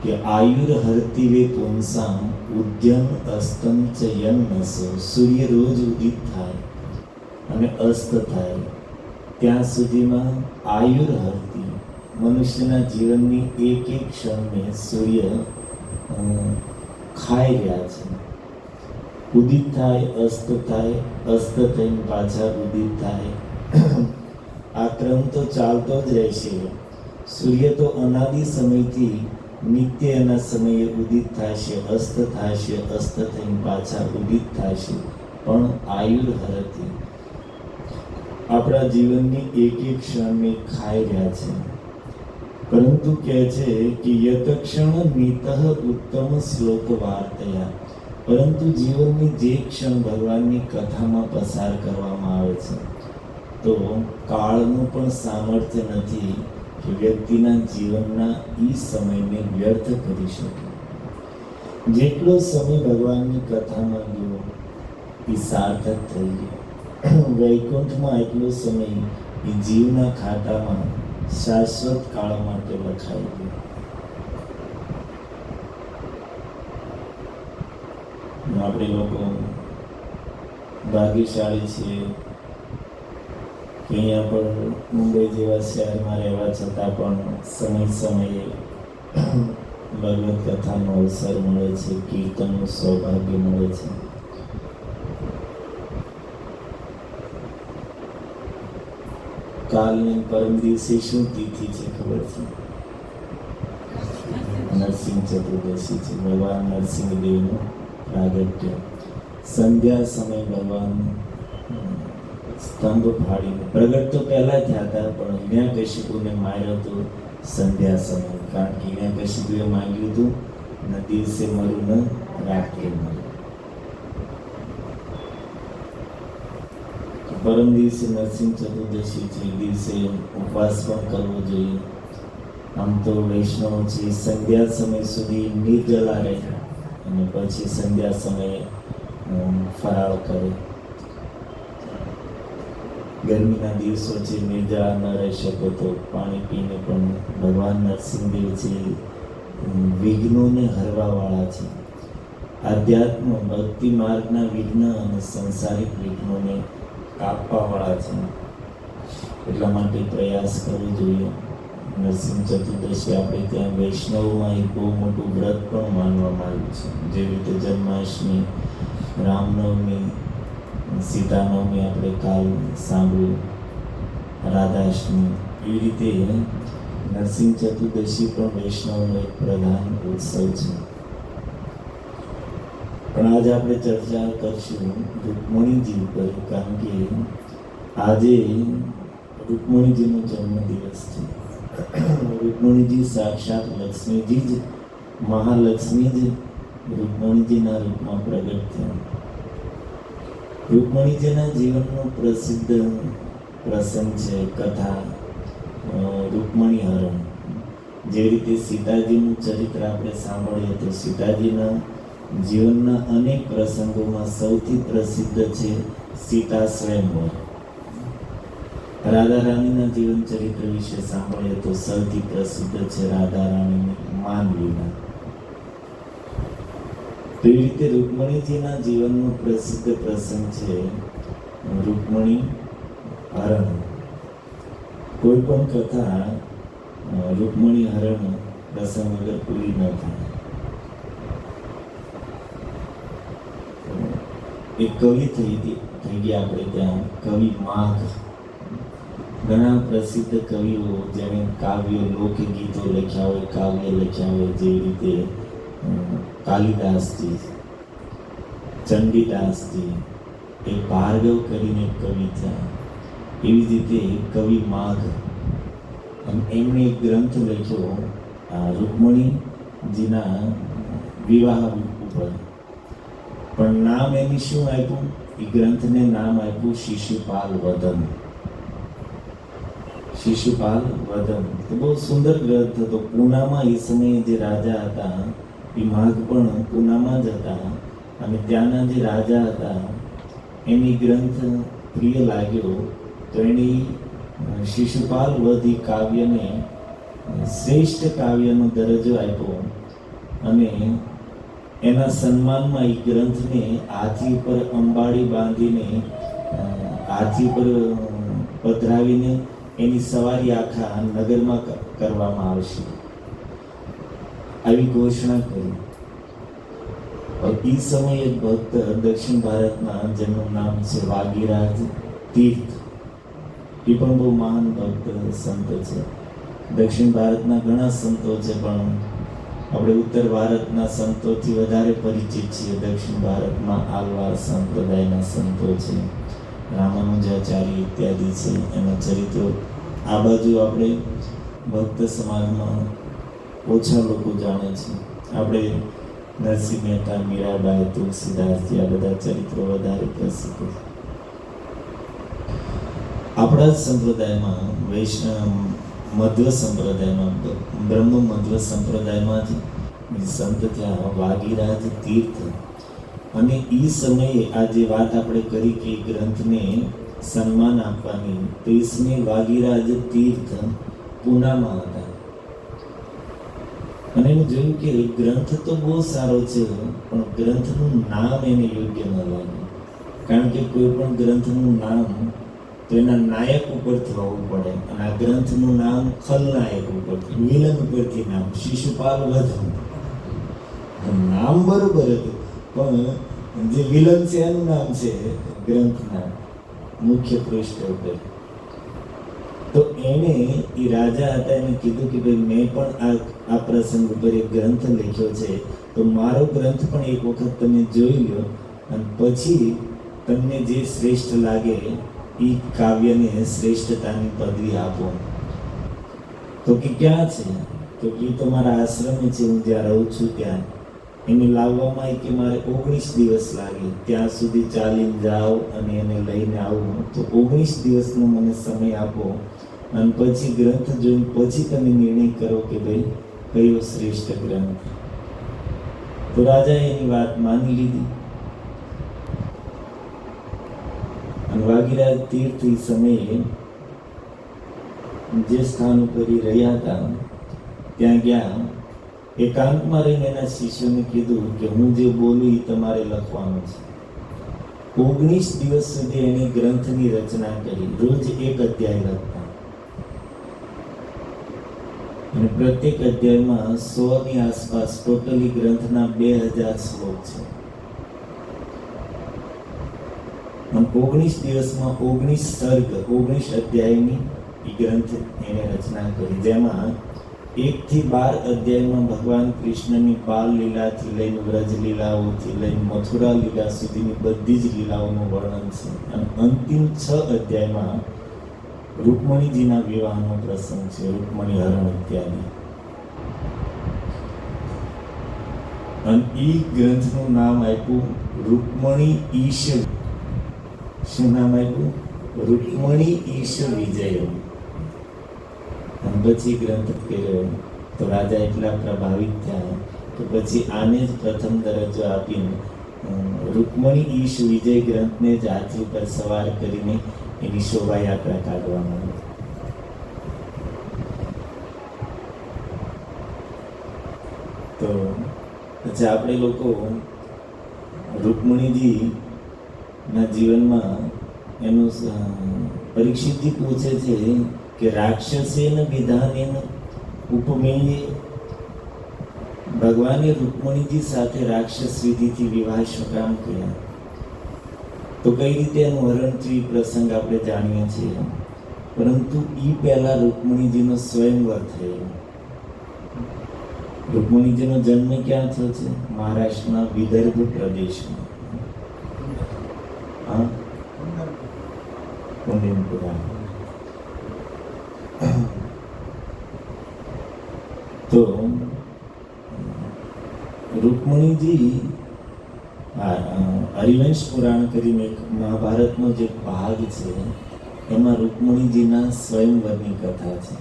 કે આયુર્હર્તિવે પુંસામ ઉદ્યમ અસ્તમ ચ યન્નસો. સૂર્ય રોજ ઉદિત થાય અને અસ્ત થાય ત્યાં સુધીમાં આયુર્હર્તિ મનુષ્યના જીવનની એક એક ક્ષણને સૂર્ય ખાઈ રહ્યા છે. ઉદિત થાય, અસ્ત થાય, અસ્ત થઈને પાછા ઉદિત થાય. આ ક્રમ તો ચાલતો જ રહેશે. સૂર્ય તો અનાદિ સમયથી નિત્ય એના સમયે ઉદિત થશે, અસ્ત થશે, અસ્ત થઈને પાછા ઉદિત થશે. પણ આયુર્હરતિ આપણા જીવનની એક એક ક્ષણને ખાઈ રહ્યા છે. પરંતુ કહે છે કે યતક્ષણ નિતઃ ઉત્તમ શ્લોક વાર્તયા. પરંતુ જીવનની જે ક્ષણ ભગવાનની કથામાં પસાર કરવામાં આવે છે તો કાળનું પણ સામર્થ્ય નથી કે વ્યક્તિના જીવનના એ સમયને વ્યર્થ કરી શકે. જેટલો સમય ભગવાનની કથામાં ગયો એ સાર્થક થઈ ગયો. વૈકુંઠમાં એટલો સમય એ જીવના ખાતામાં શાશ્વત કાળ માટે લખાઈ ગયો. આપણે લોકો ભાગ્યશાળી છીએ કે અહીંયા પણ મુંબઈ જેવા શહેરમાં રહેવા છતાં પણ સમય સમયે ભગવત કથાનો અવસર મળે છે, કીર્તનનું સૌભાગ્ય મળે છે. કાલની પરમ દિવસે શું તિથિ છે ખબર છે? નરસિંહ ચતુર્દશી છે. ભગવાન નરસિંહ દેવનું પ્રાગટ્ય. સંધ્યા સમય ભગવાન સ્તંભ ફાડીને પ્રગટ તો પહેલા થયા હતા, પણ હિરણ્યકશિપુને માર્યો તો સંધ્યા સમય. કારણ કે હિરણ્યકશિપુએ માંગ્યું હતું ન દિવસે મરું ન રાત્રે મરું. પરમ દિવસે નરસિંહ ચતુર્દશી છે. એ દિવસે ઉપવાસ પણ કરવો જોઈએ. આમ તો વૈષ્ણવ છે સંધ્યા સમય સુધી નિર્જલા રહે અને પછી સંધ્યા સમયે ફરાળ કરે. ગરમીના દિવસો છે, નિર્જળા ન રહી શકો તો પાણી પીને પણ ભગવાન નરસિંહદેવ છે વિઘ્નોને હરવાવાળા છે. આધ્યાત્મ ભક્તિ માર્ગના વિઘ્ન અને સંસારિક વિઘ્નોને કાપવાવાળા છે. એટલા માટે પ્રયાસ કરવો જોઈએ. નરસિંહ ચતુર્દશી આપણે ત્યાં વૈષ્ણવમાં એક બહુ મોટું વ્રત પણ માનવામાં આવ્યું છે. જેવી રીતે જન્માષ્ટમી, રામનવમી, સીતાનવમી આપણે કાલ સાંભળ્યું, રાધાષ્ટમી, એવી રીતે નરસિંહ ચતુર્દશી પણ વૈષ્ણવનો એક પ્રધાન ઉત્સવ છે. પણ આજે આપણે ચર્ચા કરશું રૂકમણીજી ઉપર, કારણ કે આજે રૂકમણીજીનો જન્મદિવસ છે. રૂકમણીજી સાક્ષાત લક્ષ્મીજી જ, મહાલક્ષ્મી જ રૂકમણીજીના રૂપમાં પ્રગટ થયા. રૂકમણીજીના જીવનનો પ્રસિદ્ધ પ્રસંગ છે કથા રૂકમણી હરણ. જે રીતે સીતાજીનું ચરિત્ર આપણે સાંભળીએ તો સીતાજીના જીવનના અનેક પ્રસંગોમાં સૌથી પ્રસિદ્ધ છે સીતા સ્વયંવર. રાધા રાણીના જીવન ચરિત્ર વિશે સાંભળીએ તો સૌથી પ્રસિદ્ધ છે રાધા રાણીની માનલીલા. એવી રીતે રૂકમણીજીના જીવનનો પ્રસિદ્ધ પ્રસંગ છે રૂકમણી હરણ. કોઈ પણ કથા રૂકમણી હરણ પ્રસંગ વગર પૂરી ન થાય. એક કવિ થઈ ગયા આપણે ત્યાં, કવિ માઘ. ઘણા પ્રસિદ્ધ કવિઓ જેણે કાવ્યો, લોકગીતો લખ્યા હોય, કાવ્ય લખ્યા હોય, જેવી રીતે કાલિદાસજી, ચંડીદાસજી, એ ભાર્ગવ કરીને કવિ થયા. એવી જ રીતે કવિ માઘ, એમણે એક ગ્રંથ લખ્યો રૂકમણીજીના વિવાહ ઉપર. પણ નામ એની શું આપ્યું? એ ગ્રંથને નામ આપ્યું શિશુપાલ વદન. શિશુપાલ વદન તો બહુ સુંદર ગ્રંથ હતો. પૂનામાં એ સમયે જે રાજા હતા એ માઘ પણ પૂનામાં જ હતા, અને ત્યાંના જે રાજા હતા એની ગ્રંથ પ્રિય લાગ્યો તો એની શિશુપાલ વધ કાવ્યને શ્રેષ્ઠ કાવ્યનો દરજ્જો આપ્યો અને એના સન્માનમાં એ ગ્રંથને હાથી ઉપર અંબાડી બાંધીને હાથી ઉપર પધરાવીને એની સવારી આખા નગરમાં કરવામાં આવશે, આવી ઘોષણા કરી. એ સમયે એક ભક્ત દક્ષિણ ભારતના, જેનું નામ છે વાગીરાજ તીર્થ, એ પણ બહુ મહાન ભક્ત સંત છે. દક્ષિણ ભારતના ઘણા સંતો છે, પણ આપણે ઉત્તર ભારતના સંતોથી વધારે પરિચિત છીએ. દક્ષિણ ભારતમાં આલવાર સંપ્રદાયના સંતો છે, રામાનુજાચાર્ય ઇત્યાદિ છે, એના ચરિત્રો. આ બાજુ આપણે ભક્ત સમાજમાં ઓછા લોકો જાણે છે. આપણે નરસિંહ મહેતા, મીરાબાઈ, તુલસીદાસજી, આ બધા ચરિત્રો વધારે પ્રસિદ્ધ છે. આપણા જ સંપ્રદાયમાં, વૈષ્ણવ મધ્વ સંપ્રદાયમાં, બ્રહ્મ મધ્વ સંપ્રદાયમાંથી સંત થયા વાગીરાજ તીર્થ. અને એ સમયે આ જે વાત આપણે કરી કે ગ્રંથને સન્માન આપવાની, તો એ સમયે વાગીરાજ તીર્થ પૂનામાં હતા. અને એને જોયું કે ગ્રંથ તો બહુ સારો છે, પણ ગ્રંથનું નામ એને યોગ્ય ન લાગ્યું. કારણ કે કોઈ પણ ગ્રંથનું નામ તો એના નાયક ઉપરથી હોવું પડે, અને આ ગ્રંથનું નામ ખલનાયક ઉપરથી, વિલન ઉપરથી નામ, શિશુપાલ વધ. નામ બરોબર હતું, પણ જે વિલન છે એનું નામ છે ગ્રંથના મુખ્ય પૃષ્ઠ ઉપર. તો એને એ રાજા હતા, એને કીધું કે ભાઈ મેં પણ આ પ્રસંગ ઉપર એક ગ્રંથ લખ્યો છે, તો મારો ગ્રંથ પણ એક વખત તમે જોઈ લો, અને પછી તમને જે શ્રેષ્ઠ લાગે એ કાવ્યને શ્રેષ્ઠતાની પદવી આપો. તો કે ક્યાં છે? તો કે તો મારા આશ્રમે છે, હું જ્યાં રહું છું ત્યાં. એને લાવવામાં કે મારે 19 દિવસ લાગે, ત્યાં સુધી ચાલીને જાઓ અને એને લઈને આવું. તો 19 દિવસનો મને સમય આપો, અને પછી ગ્રંથ જોઈને પછી તમે નિર્ણય કરો કે ભાઈ કયો શ્રેષ્ઠ ગ્રંથ. તો રાજાએ એની વાત માની લીધી. અને વાગીરાજ તીર્થ સમયે જે સ્થાન ઉપર રહ્યા હતા ત્યાં ગયા. એકાંતમાં રહીને એના શિષ્યોને કીધું કે હું જે બોલું એ તમારે લખવાનું છે. 19 દિવસ સુધી એને ગ્રંથની રચના કરી, રોજ એક અધ્યાય લખતા, અને પ્રત્યેક અધ્યાયમાં 100ની આસપાસ, ટોટલી ગ્રંથના 2000 શ્લોક છે. 19 દિવસમાં 19 સર્ગ, 19 અધ્યાયની એ ગ્રંથ એને રચના કરી, જેમાં 1 થી 12 અધ્યાયમાં ભગવાન કૃષ્ણની બાલ લીલાથી લઈને વ્રજ લીલાઓથી લઈને મથુરા લીલા સુધીની બધી જ લીલાઓનું વર્ણન છે. અને અંતિમ 6 અધ્યાયમાં રૂકમણીજીના વિવાહનો પ્રસંગ છે, રૂકમણી હરણ ઇત્યાદિ. અને એ ગ્રંથનું નામ આપ્યું રૂકમણી ઈશ. શું નામ આપ્યું? રૂકમણી ઈશ વિજય. અને પછી ગ્રંથ કર્યો. તો રાજા એટલા પ્રભાવિત થયા કે પછી આને જ પ્રથમ દરજ્જો આપીને રૂકમણી ઈશ વિજય ગ્રંથને જ હાથી પર સવાર કરીને એની શોભાયાત્રા કાઢવામાં આવી. તો પછી આપણે લોકો રૂકમણીજી ના જીવનમાં એનું પરીક્ષિતજી પૂછે છે કે રાક્ષસેન વિધાનેન ઉપમેયે, ભગવાને રૂકમણીજી સાથે રાક્ષસ વિધિથી વિવાહ શું કામ કર્યા? તો કઈ રીતે એનું હરણ થયું પ્રસંગ આપણે જાણીએ છીએ, પરંતુ એ પહેલા રૂકમણીજીનો સ્વયંવર થયો. રૂકમણીજીનો જન્મ ક્યાં થયો છે? મહારાષ્ટ્રના વિદર્ભ પ્રદેશમાં. કુંડિનપુરા. તો રૂકમણીજી, હરિવંશ પુરાણ કરીને એક મહાભારતનો જે ભાગ છે, એમાં રૂકમણીજીના સ્વયંવરની કથા છે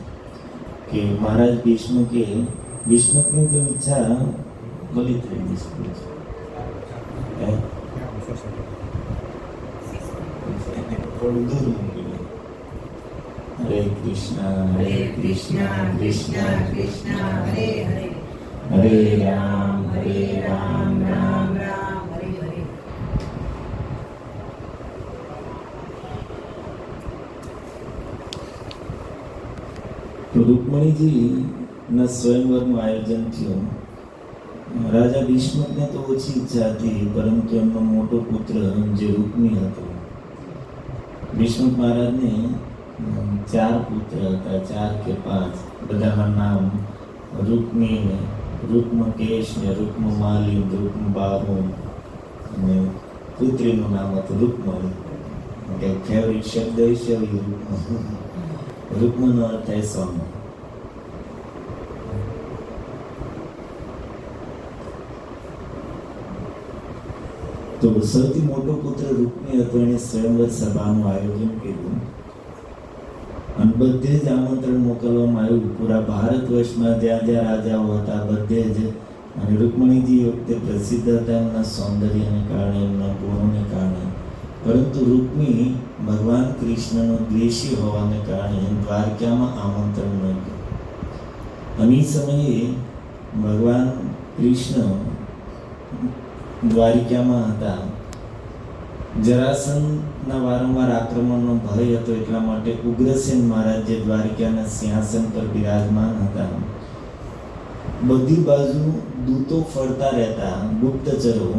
કે મહારાજ ભીષ્મકની તો ઈચ્છા ભલી થઈ ગઈ છે, થોડું દૂર મૂકી. હરે કૃષ્ણ કૃષ્ણ કૃષ્ણ હરે હરે, હરે રામ હરે રામ રામ રામ હરે હરે. તો રૂકમણીજીના સ્વયંવરનું આયોજન થયું. રાજા ભીષ્મકને તો ઓછી ઈચ્છા હતી, પરંતુ એમનો મોટો પુત્ર જે રૂકમી હતો, ભીષ્મક મહારાજને 4 પુત્ર હતા, 4 કે 5. બધાના નામ રૂકમી ને રૂકમકેશ ને રૂકમમાલી, રૂકમબાહુ અને પુત્રીનું નામ હતું રૂકમણી. કે ફેવરિટ શબ્દ છે રૂકમણ. રૂકમણનો અર્થ થાય સોનું. તો સૌથી મોટો પુત્ર રૂકમી હતો, એને સ્વયંવર સભાનું આયોજન કર્યું અને બધે જ આમંત્રણ મોકલવામાં આવ્યું. પૂરા ભારત વર્ષમાં જ્યાં જ્યાં રાજાઓ હતા બધે જ. અને રૂકમણીજી વખતે પ્રસિદ્ધ હતા એમના સૌંદર્યને કારણે, એમના ગુણોને કારણે. પરંતુ રૂકમી ભગવાન કૃષ્ણનો દ્વેષી હોવાને કારણે દ્વારકામાં આમંત્રણ ન ગયું. અને એ સમયે ભગવાન કૃષ્ણ દ્વારિકામાં હતા. જરાસંધના વારંવાર આક્રમણનો ભય હતો, એટલા માટે ઉગ્રસેન મહારાજ જે દ્વારિકાના સિંહાસન પર બિરાજમાન હતા, બધી બાજુ દૂતો ફરતા રહેતા, ગુપ્તચરો,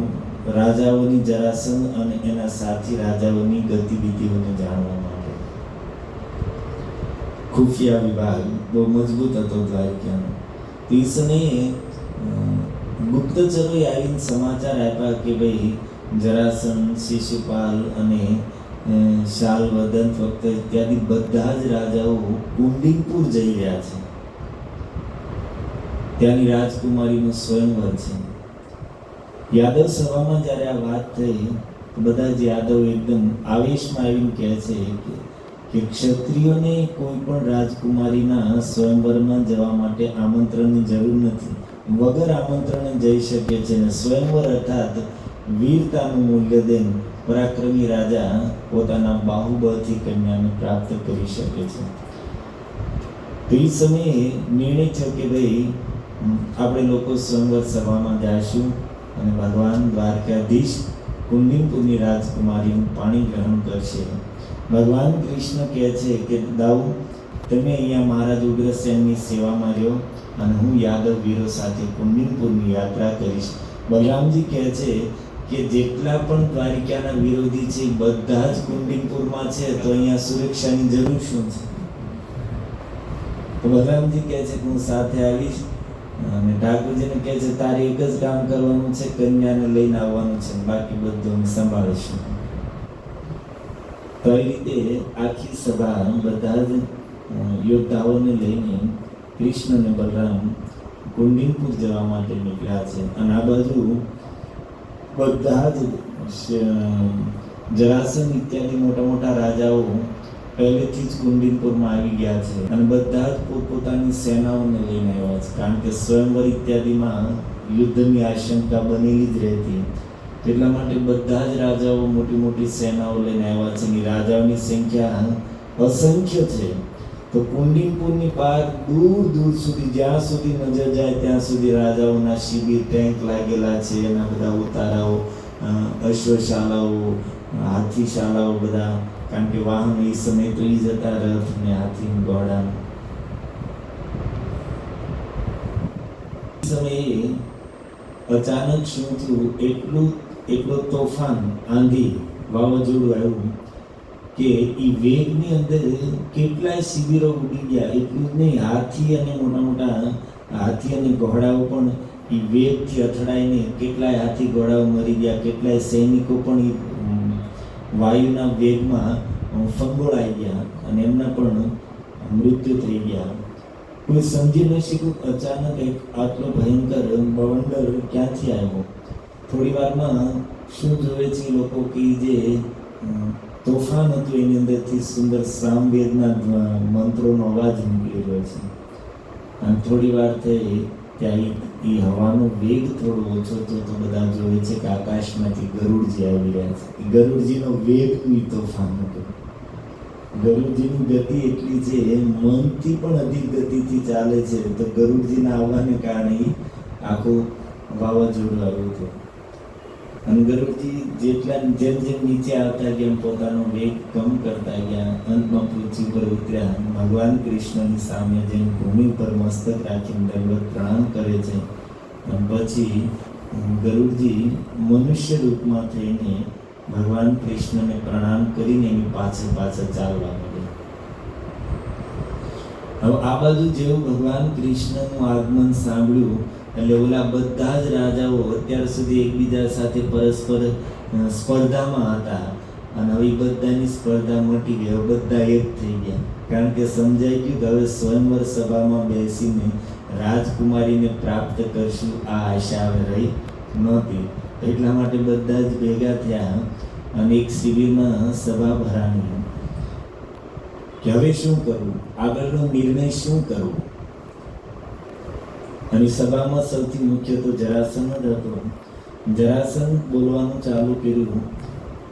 રાજાઓની, જરાસંધ અને એના સાથી રાજાઓની ગતિવિધિઓને જાણવા માટે. ખુફિયા વિભાગ બહુ મજબૂત હતો દ્વારિકાનો. તે સમયે ગુપ્તચરોએ આવીને સમાચાર આપ્યા કે ભાઈ જરાસંધ, શિશુપાલ અને શાલ, વદંત વખત ઇત્યાદિ બધા જ રાજાઓ કુંડિનપુર જઈ રહ્યા છે. ત્યાંની રાજકુમારીનું સ્વયંવર છે. યાદવ સભામાં જ્યારે આ વાત થઈ તો બધા જ યાદવ એકદમ આવેશમાં આવીને કહે છે કે ક્ષત્રિયોને કોઈ પણ રાજકુમારીના સ્વયંવરમાં જવા માટે આમંત્રણની જરૂર નથી, વગર આમંત્રણે જઈ શકે છે. ને સ્વયંવર અર્થાત વીરતાનું મૂલ્ય દઈને પરાક્રમી રાજા પોતાના બાહુબળથી કન્યાને પ્રાપ્ત કરી શકે છે. તો એ સમયે નિર્ણય થયો કે ભાઈ આપણે લોકો સ્વયંવર સભામાં જઈશું અને ભગવાન દ્વારકાધીશ કુંડિનપુરની રાજકુમારીનું પાણી ગ્રહણ કરશે. ભગવાન કૃષ્ણ કહે છે કે દાઉ, તમે અહીંયા મહારાજ ઉગ્રસેનની સેવામાં રહ્યો અને હું યાદવ વીરો સાથે કુંડિનપુરની યાત્રા કરીશ. બલરામજી કહે છે કે જેટલા પણ દ્વારિકાના વિરોધી છે બધા જ કુંડિનપુરમાં છે, તો અહીંયા સુરક્ષાની જરૂર શું છે? તો બલરામજી કહે છે કે હું સાથે આવીશ. અને ઠાકોરજીને કહે છે તારે એક જ કામ કરવાનું છે, કન્યાને લઈને આવવાનું છે, બાકી બધું અમે સંભાળીશું. તો એ રીતે આખી સભા બધા જ યોદ્ધાઓને લઈને કૃષ્ણ અને બલરામ કુંડિનપુર જવા માટે નીકળ્યા છે. અને આ બાજુ બધા જ જરાસંધ ઇત્યાદિ મોટા મોટા રાજાઓ પહેલેથી જ કુંડિનપુરમાં આવી ગયા છે અને બધા જ પોતપોતાની સેનાઓને લઈને આવ્યા છે. કારણ કે સ્વયંવર ઇત્યાદિમાં યુદ્ધની આશંકા બનેલી જ રહેતી, એટલા માટે બધા જ રાજાઓ મોટી મોટી સેનાઓ લઈને આવ્યા છે. અને રાજાઓની સંખ્યા અસંખ્ય છે. તો કુંડિનપુરની પાર દૂર દૂર સુધી, જ્યાં સુધી નજર જાય ત્યાં સુધી રાજાઓના શિબિર, ટેન્ક લાગેલા છે, એના બધા ઉતારાઓ, અશ્વશાળાઓ, હાથીશાળાઓ બધા. કારણ કે વાહન એ સમય તો એ જતા રથ ને હાથી ઘોડા. સમયે અચાનક શું થયું, એટલો તોફાન, આંધી, વાવાઝોડું આવ્યું કે એ વેગની અંદર કેટલાય શિબિરો ઉડી ગયા. એટલું જ નહીં, હાથી અને મોટા મોટા હાથી અને ઘોડાઓ પણ એ વેગથી અથડાઈને કેટલાય હાથી ઘોડાઓ મરી ગયા. કેટલાય સૈનિકો પણ એ વાયુના વેગમાં ફંગોળાઈ ગયા અને એમના પણ મૃત્યુ થઈ ગયા. કોઈ સમજી ન શક્યું અચાનક એક આટલો ભયંકર બવંડર ક્યાંથી આવ્યો. થોડી વારમાં શું જોવે છે લોકો કે જે તોફાન હતું એની અંદરથી સુંદર સામવેદના મંત્રોનો અવાજ નીકળી રહ્યો છે. અને થોડી વાર થઈ ત્યાં એ હવાનો વેગ થોડો ઓછો થયો તો બધા જોવે છે કે આકાશમાંથી ગરુડજી આવી રહ્યા છે. ગરુડજીનો વેગની તોફાન હતું. ગરુડજીની ગતિ એટલી છે, મનથી પણ અધિક ગતિથી ચાલે છે. તો ગરુડજીના આવવાને કારણે આખું વાવાઝોડું આવ્યું હતું. અને ગરુડજી જેમ જેમ નીચે આવતા ગયા પોતાનો વેગ કમ કરતા ગયા, અંતમાં પૃથ્વી પર ઉતર્યા. ભગવાન કૃષ્ણની સામે જેમ ભૂમિ પર મસ્તક રાખીને દંડવત પ્રણામ કરે છે, અને પછી ગરુડજી મનુષ્ય રૂપમાં થઈને ભગવાન કૃષ્ણને પ્રણામ કરીને એની પાછળ પાછળ ચાલવા માંડ્યા. હવે આ બાજુ જેવું ભગવાન કૃષ્ણનું આગમન સાંભળ્યું એટલે ઓલા બધા જ રાજાઓ અત્યાર સુધી એકબીજા સાથે પરસ્પર સ્પર્ધામાં હતા, અને હવે બધાની સ્પર્ધા મટી ગઈ. હવે બધા એક થઈ ગયા, કારણ કે સમજાઈ ગયું કે હવે સ્વયંવર સભામાં બેસીને રાજકુમારીને પ્રાપ્ત કરશું આ આશા હવે રહી નહોતી. એટલા માટે બધા જ ભેગા થયા અને એક શિબિરમાં સભા ભરાણી કે હવે શું કરવું, આગળનો નિર્ણય શું કરવો. અને સભામાં સૌથી મુખ્ય તો જરાસંઘ જ હતો. જરાસંઘ બોલવાનું ચાલુ કર્યું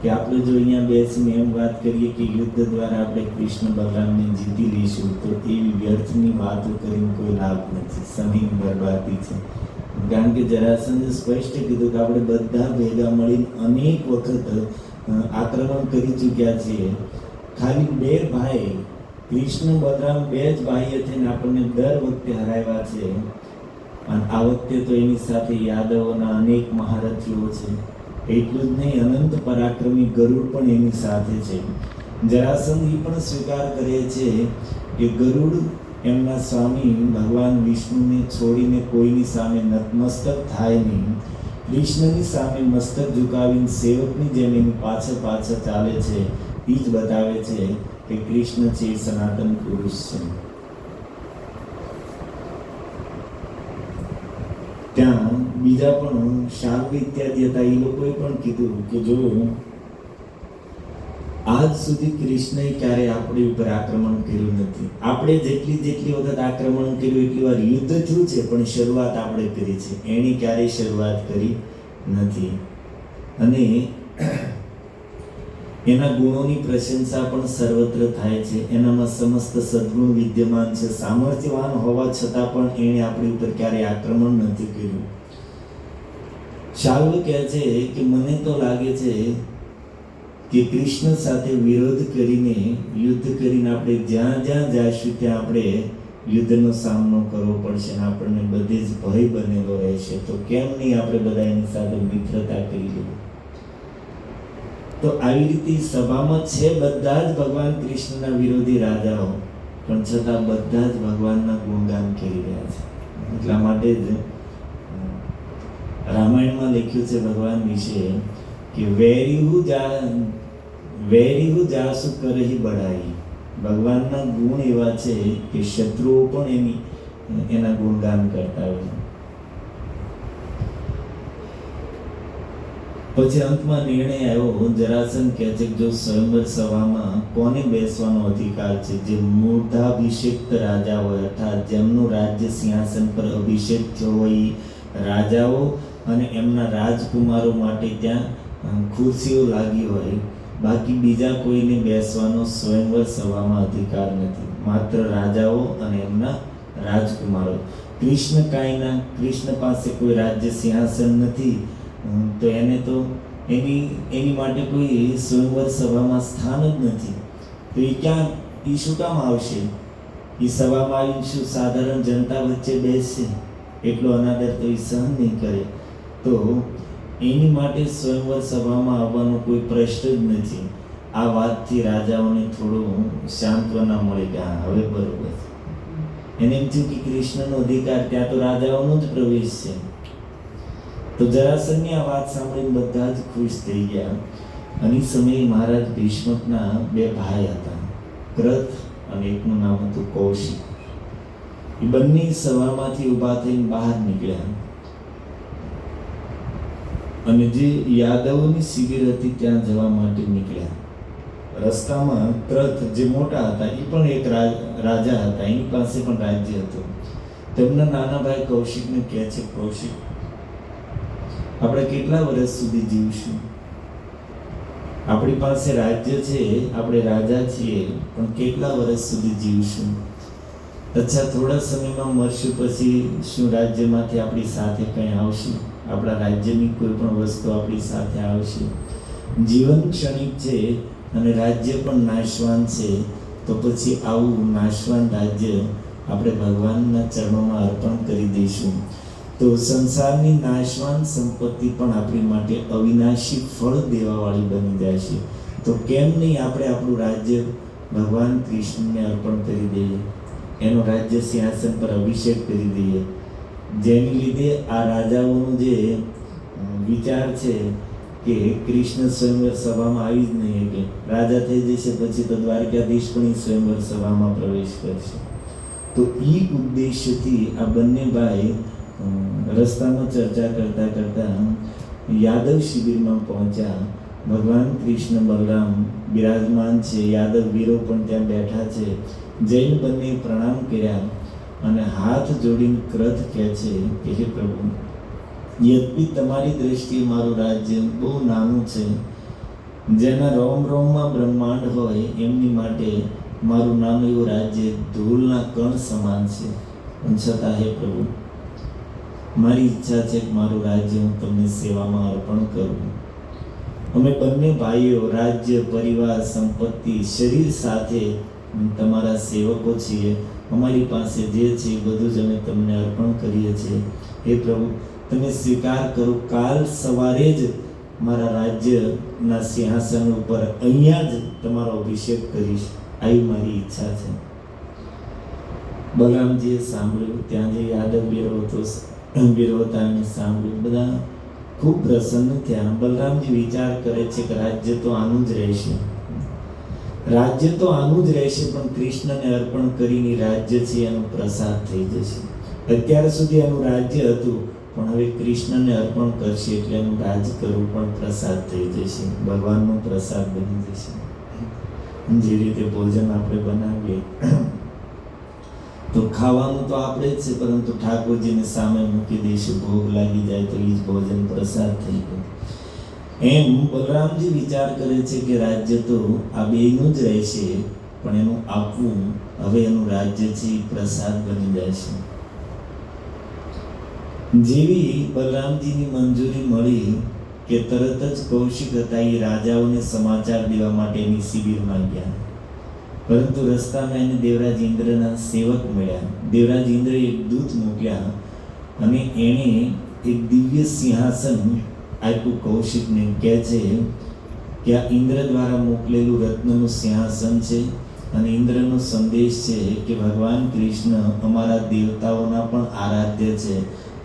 કે આપણે જો અહીંયા બેસીને એમ વાત કરીએ કે યુદ્ધ દ્વારા આપણે કૃષ્ણ બલરામને જીતી લઈશું, તો એવી વ્યર્થની વાતો કરીને કોઈ લાભ નથી, સમયની બરબાદી છે. કારણ કે જરાસંઘે સ્પષ્ટ કીધું કે આપણે બધા ભેગા મળીને અનેક વખત આક્રમણ કરી ચૂક્યા છીએ. ખાલી બે ભાઈ કૃષ્ણ બલરામ બે જ ભાઈએ થઈને આપણને દર વખતે હરાવ્યા છે, અને આ વખતે તો એની સાથે યાદવોના અનેક મહારથીઓ છે. એટલું જ નહીં, અનંત પરાક્રમી ગરુડ પણ એની સાથે છે. જરાસંઘ એ પણ સ્વીકાર કરે છે કે ગરુડ એમના સ્વામી ભગવાન વિષ્ણુને છોડીને કોઈની સામે નતમસ્તક થાય નહીં. કૃષ્ણની સામે મસ્તક ઝુકાવીને સેવકની જેમ એની પાછળ પાછળ ચાલે છે. એ જ બતાવે છે કે કૃષ્ણ છે એ સનાતન પુરુષ છે. ત્યાં બીજા પણ શાલ્વ ઇત્યાદિ હતા, એ લોકોએ પણ કીધું કે જો આજ સુધી કૃષ્ણએ ક્યારેય આપણી ઉપર આક્રમણ કર્યું નથી. આપણે જેટલી વખત આક્રમણ કર્યું એટલી વાર યુદ્ધ થયું છે, પણ શરૂઆત આપણે કરી છે, એણે ક્યારેય શરૂઆત કરી નથી. અને એના ગુણોની પ્રશંસા પણ સર્વત્ર થાય છે. એનામાં સમસ્ત સદ્ગુણ વિદ્યમાન છે. સામર્થ્યવાન હોવા છતાં પણ એણે આપણી ઉપર ક્યારેય આક્રમણ નથી કર્યું. શાલ્વ કહે છે કે મને તો લાગે છે કે કૃષ્ણ સાથે વિરોધ કરીને યુદ્ધ કરીને આપણે જ્યાં જ્યાં જઈશું ત્યાં આપણે યુદ્ધનો સામનો કરવો પડશે, અને આપણને બધે જ ભય બનેલો રહેશે. તો કેમ નહીં આપણે બધા એની સાથે મિત્રતા કરી લઈએ. તો આવી રીતે સભામાં છે બધા જ ભગવાન કૃષ્ણના વિરોધી રાજાઓ, પણ છતાં બધા જ ભગવાનના ગુણગાન કરી રહ્યા છે. એટલા માટે જ રામાયણમાં લખ્યું છે ભગવાન વિશે કે વેરીહુ જાસુ કરહી બઢાઈ. ભગવાનના ગુણ એવા છે કે શત્રુઓ પણ એના ગુણગાન કરતા હોય. પછી અંતમાં નિર્ણય આવ્યો. જરાસંઘ કહે છે કે જો સ્વયંવર સભામાં કોને બેસવાનો અધિકાર છે? જે મૂર્ધાભિષેક્ત રાજા હોય, અર્થાત જેમનું રાજ્ય સિંહાસન પર અભિષેક થયો હોય રાજાઓ અને એમના રાજકુમારો માટે ત્યાં ખુરશીઓ લાગી હોય. બાકી બીજા કોઈને બેસવાનો સ્વયંવર સભામાં અધિકાર નથી, માત્ર રાજાઓ અને એમના રાજકુમારો. કૃષ્ણ કાંઈના, કૃષ્ણ પાસે કોઈ રાજ્ય સિંહાસન નથી, તો એને તો એની માટે કોઈ સ્વયંવર સભામાં સ્થાન જ નથી. તો એ ક્યાં, એ શું કામ આવશે? એ સભામાં આવીને શું સાધારણ જનતા વચ્ચે બેસશે? એટલો અનાદર તો એ સહન નહીં કરે. તો એની માટે સ્વયંવર સભામાં આવવાનો કોઈ પ્રશ્ન જ નથી. આ વાતથી રાજાઓને થોડું સાંત્વના મળી કે હા હવે બરોબર. એને એમ થયું કે કૃષ્ણનો અધિકાર, ત્યાં તો રાજાઓનો જ પ્રવેશ છે. તો જરાસંઘની આ વાત સાંભળીને બધા જ ખુશ થઈ ગયા. અને એ સમયે મહારાજ ભીષ્મકના બે ભાઈ હતા, ક્રથ અને એકનું નામ હતું કૌશિક. એ બંને સભામાંથી ઊભા થઈને બહાર નીકળ્યા અને જે યાદવોની શિબિર હતી ત્યાં જવા માટે નીકળ્યા. રસ્તામાં ક્રથ જે મોટા હતા એ પણ એક રાજા હતા, એની પાસે પણ રાજ્ય હતું. તેમના નાના ભાઈ કૌશિકને કહે છે, કૌશિક, આપણે કેટલા વર્ષ સુધી જીવશું? આપણી પાસે રાજ્ય છે, આપણે રાજા છીએ, પણ કેટલા વર્ષ સુધી જીવશું? અચ્છા, થોડા સમયમાં મરશું પછી શું રાજ્યમાંથી આપણી સાથે કંઈ આવશે? આપણા રાજ્યની કોઈ પણ વસ્તુ આપણી સાથે આવશે? જીવન ક્ષણિક છે અને રાજ્ય પણ નાશવાન છે. તો પછી આવું નાશવાન રાજ્ય આપણે ભગવાનના ચરણોમાં અર્પણ કરી દઈશું તો સંસારની નાશવાન સંપત્તિ પણ આપણી માટે અવિનાશી ફળ દેવાવાળી બની જશે. તો કેમ નહીં આપણે આપણું રાજ્ય ભગવાન કૃષ્ણને અર્પણ કરી દઈએ, એનો રાજ્ય સિંહાસન પર અભિષેક કરી દઈએ, જેની લીધે આ રાજાઓનો જે વિચાર છે કે કૃષ્ણ સ્વયંવર સભામાં આવી જ નહીં કે રાજા થઈ જશે પછી તો દ્વારકાધીશ પણ સ્વયંવર સભામાં પ્રવેશ કરશે. તો એ ઉદ્દેશ્યથી આ બંને ભાઈ રસ્તામાં ચર્ચા કરતા કરતા યાદવ શિબિરમાં પહોંચ્યા. ભગવાન કૃષ્ણ બલરામ બિરાજમાન છે, યાદવ વીરો પણ ત્યાં બેઠા છે. જૈન બંને પ્રણામ કર્યા અને હાથ જોડીને ક્રધ કહે છે કે હે પ્રભુ, યદ્યપિ તમારી દ્રષ્ટિએ મારું રાજ્ય બહુ નાનું છે, જેના રોમ રોમમાં બ્રહ્માંડ હોય એમની માટે મારું નાનું એવું રાજ્ય ધૂળના કણ સમાન છે. પણ છતાં હે પ્રભુ, મારી ઈચ્છા છે કે મારું રાજ્ય હું તમને સેવામાં અર્પણ કરું. અમે બંને ભાઈઓ રાજ્ય, પરિવાર, સંપત્તિ, શરીર સાથે તમારા સેવકો છીએ. અમારી પાસે જે છે એ બધું જ અમે તમને અર્પણ કરીએ છીએ. હે પ્રભુ, તમે સ્વીકાર કરો. કાલ સવારે જ મારા રાજ્યના સિંહાસન ઉપર અહીંયા જ તમારો અભિષેક કરીશ, આવી મારી ઈચ્છા છે. બલરામજીએ સાંભળ્યું, ત્યાં જે યાદવ વીરો હતા એને સાંભળ્યું, બધા ખૂબ પ્રસન્ન થયા. બલરામજી વિચાર કરે છે કે રાજ્ય તો આનું જ રહેશે, રાજ્ય તો આનું જ રહેશે, પણ કૃષ્ણને અર્પણ કરીને રાજ્ય છે એનો પ્રસાદ થઈ જશે. અત્યાર સુધી એનું રાજ્ય હતું, પણ હવે કૃષ્ણને અર્પણ કરશે એટલે એનું રાજ કરવું પણ પ્રસાદ થઈ જશે, ભગવાનનો પ્રસાદ બની જશે. જે રીતે ભોજન આપણે બનાવીએ તો ખાવાનું તો આપણે જ છે, પરંતુ ઠાકોરજીને સામે મૂકી દઈશું, ભોગ લાગી જાય તો એ જ ભોજન પ્રસાદ થઈ ગયું. એમ બલરામજી વિચાર કરે છે કે રાજ્ય તો આ બેયનું જ રહેશે, પણ એનું આપવું, હવે એનું રાજ્ય છે એ પ્રસાદ બની જશે. જેવી બલરામજીની મંજૂરી મળી કે તરત જ કૌશિક હતા એ રાજાઓને સમાચાર દેવા માટે એની શિબિરમાં ગયા. પરંતુ રસ્તામાં એને દેવરાજ ઇન્દ્રના સેવક મળ્યા. દેવરાજ ઇન્દ્રએ એક દૂત મોકલ્યા અને એણે એક દિવ્ય સિંહાસન આપ્યું કૌશિકને. કહે છે કે આ ઇન્દ્ર દ્વારા મોકલેલું રત્નનું સિંહાસન છે અને ઇન્દ્રનો સંદેશ છે કે ભગવાન કૃષ્ણ અમારા દેવતાઓના પણ આરાધ્ય છે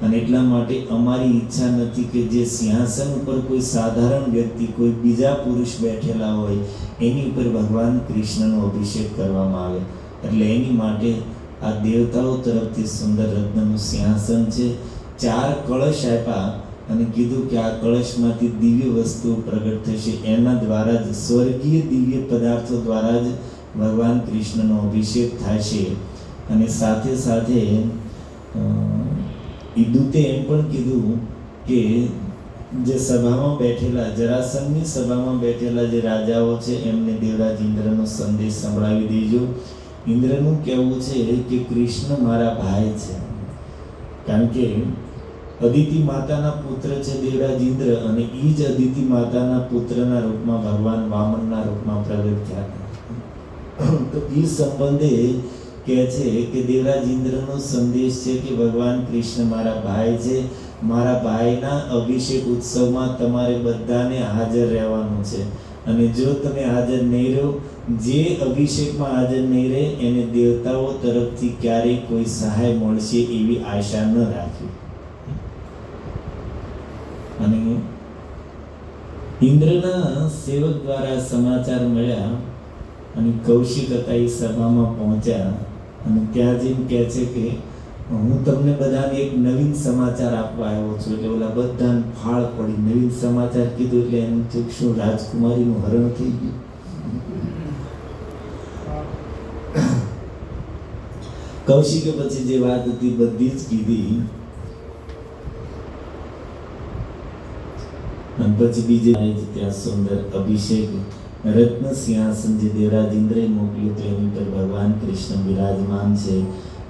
અને એટલા માટે અમારી ઈચ્છા નથી કે જે સિંહાસન ઉપર કોઈ સાધારણ વ્યક્તિ, કોઈ બીજા પુરુષ બેઠેલા હોય એની ઉપર ભગવાન કૃષ્ણનો અભિષેક કરવામાં આવે. એટલે એની માટે આ દેવતાઓ તરફથી સુંદર રત્નનું સિંહાસન છે. 4 કળશ આપ્યા અને કીધું કે આ કળશમાંથી દિવ્ય વસ્તુ પ્રગટ થશે, એના દ્વારા જ, સ્વર્ગીય દિવ્ય પદાર્થો દ્વારા જ ભગવાન કૃષ્ણનો અભિષેક થશે. અને સાથે સાથે એ દૂતે એમ પણ કીધું કે જે સભામાં બેઠેલા, જરાસંઘની સભામાં બેઠેલા જે રાજાઓ છે એમને દેવરાજ ઇન્દ્રનો સંદેશ સંભળાવી દેજો. ઇન્દ્રનું કહેવું છે કે કૃષ્ણ મારા ભાઈ છે, કારણ કે અદિતિ માતાના પુત્ર છે દેવરાજ ઇન્દ્ર, અને એ જ અદિતિ માતાના પુત્રના રૂપમાં ભગવાન વામનના રૂપમાં પ્રગટ થયા હતા. તો એ સંબંધે કહે છે કે દેવરાજ ઇન્દ્રનો સંદેશ છે કે ભગવાન કૃષ્ણ મારા ભાઈ છે, મારા ભાઈના અભિષેક ઉત્સવમાં તમારે બધાને હાજર રહેવાનું છે, અને જો તમે હાજર નહીં રહો, જે અભિષેકમાં હાજર નહીં રહે એને દેવતાઓ તરફથી ક્યારેય કોઈ સહાય મળશે એવી આશા ન રાખવી. અને ઇન્દ્રના સેવક દ્વારા સમાચાર મળ્યા અને કૌશિક હતા એ સભામાં પહોંચ્યા અને ત્યાં જઈને કહે છે કે હું તમને બધાને એક નવીન સમાચાર આપવા આવ્યો છું. એટલે ઓલા બધાને ફાળ પડી. નવીન સમાચાર કીધું એટલે એનું ચૂકશું રાજકુમારીનું હરણ થઈ ગયું. કૌશિકે પછી જે વાત હતી બધી જ કીધી. અને પછી બીજે ત્યાં સુંદર અભિષેક રત્ન સિંહાસન જે દેવરાજ ઇન્દ્રએ મોકલ્યું તો એની પર ભગવાન કૃષ્ણ બિરાજમાન છે.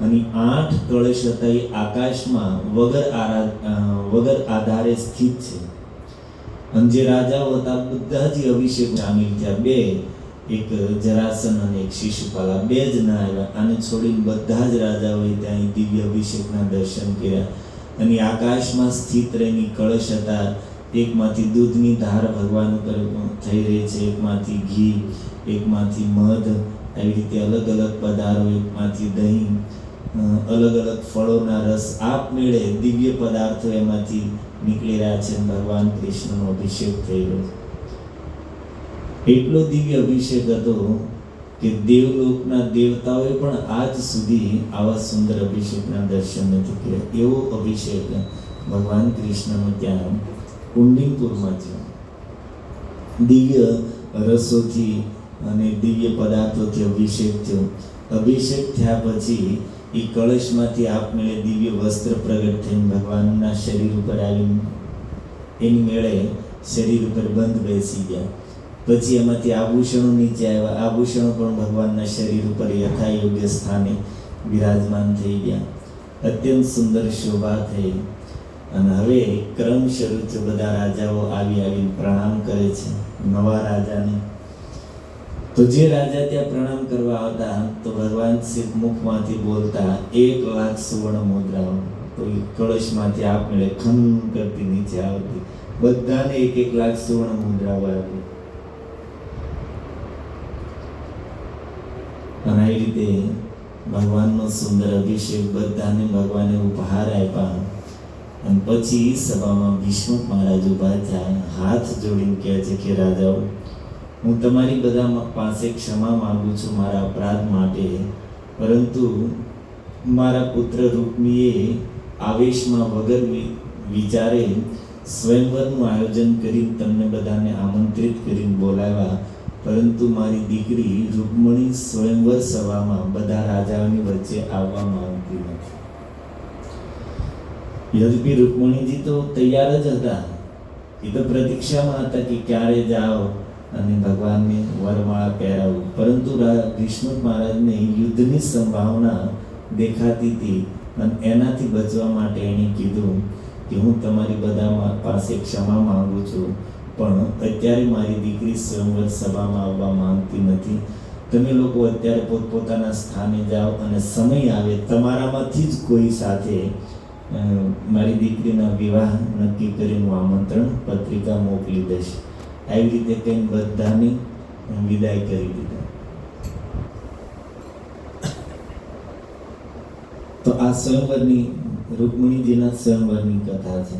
અને 8 કળશ હતા એ આકાશમાં વગર આધારે સ્થિત છે. અને જે રાજાઓ હતા બધા જ અભિષેક સામેલ થયા. બે, એક જરાસન અને એક શિશુપાલ, આ બે જ ના આવ્યા. આને છોડીને બધા જ રાજાઓએ ત્યાં દિવ્ય અભિષેકના દર્શન કર્યા. અને આકાશમાં સ્થિત રહેલી કળશ હતા. એકમાંથી દૂધની ધાર ભગવાન ઉપર થઈ રહી છે, એકમાંથી ઘી, એકમાંથી મધ, આવી રીતે અલગ અલગ પદાર્થો, એકમાંથી દહીં, અલગ અલગ ફળોના રસ, આપમેળે દિવ્ય પદાર્થો એમાંથી નીકળી રહ્યા છે. ભગવાન કૃષ્ણનો અભિષેક થઈ રહ્યો છે. એટલો દિવ્ય અભિષેક હતો કે દેવલોકના દેવતાઓએ પણ આજ સુધી આવા સુંદર અભિષેકના દર્શન નથી કર્યા. એવો અભિષેક ભગવાન કૃષ્ણનો ત્યાં કુંડિનપુરમાં છે. દિવ્ય રસોથી અને દિવ્ય પદાર્થોથી અભિષેક થયો. અભિષેક થયા પછી એ કળશમાંથી આપમેળે દિવ્ય વસ્ત્ર પ્રગટ થઈને ભગવાનના શરીર ઉપર આવીને એની મેળે શરીર ઉપર બંધ બેસી ગયા. પછી એમાંથી આભૂષણો નીચે આવ્યા. આભૂષણો પણ ભગવાનના શરીર ઉપર યથાયોગ્ય સ્થાને બિરાજમાન થઈ ગયા. અત્યંત સુંદર શોભા થઈ. અને હવે ક્રમ શરૂ થયો. બધા રાજાઓ આવીને પ્રણામ કરે છે નવા રાજાને. તો જે રાજા ત્યાં પ્રણામ કરવા આવતા તો ભગવાન શિવ મુખમાંથી બોલતા 1,00,000 સુવર્ણ મુદ્રાઓ તો એ કળશમાંથી આપમેળે ખન કરતી નીચે આવતી. બધાને 1,00,000 સુવર્ણ મુદ્રાઓ આપી. અને આવી રીતે ભગવાનનો સુંદર અભિષેક બધાને ભગવાને ઉપહાર આપ્યા. અને પછી સભામાં ભીષ્મ મહારાજ ઊભા થયા, હાથ જોડીને કહે છે કે રાજાઓ, હું તમારી બધા પાસે ક્ષમા માંગુ છું મારા અપરાધ માટે, પરંતુ મારા પુત્ર રૂકમીએ આવેશમાં વગર વિચારે સ્વયંવરનું આયોજન કરી તમને બધાને આમંત્રિત કરીને બોલાવ્યા, પરંતુ મારી દીકરી રૂકમણી સ્વયંવર સભામાં બધા રાજાઓની વચ્ચે આવવા માંગતી નથી. યદ્યપિ રૂકમણીજી તો તૈયાર જ હતા, એ તો પ્રતીક્ષામાં હતા કે ક્યારે જાઓ અને ભગવાનને વરમાળા પહેરાવું, પરંતુ ભીષ્મ મહારાજને યુદ્ધની સંભાવના દેખાતી હતી અને એનાથી બચવા માટે એણે કીધું કે હું તમારી બધા પાસે ક્ષમા માંગુ છું, પણ અત્યારે મારી દીકરી સ્વયંવર સભામાં આવવા માંગતી નથી. તમે લોકો અત્યારે પોતપોતાના સ્થાને જાઓ અને સમય આવે તમારામાંથી જ કોઈ સાથે મારી દીકરીના વિવાહ નક્કી કરીને હું આમંત્રણ પત્રિકા મોકલી દઈશ. આવી રીતે કંઈ બધાને વિદાય કરી દીધા. તો આ સ્વયંવરની રૂકમણીજીના સ્વયંવરની કથા છે.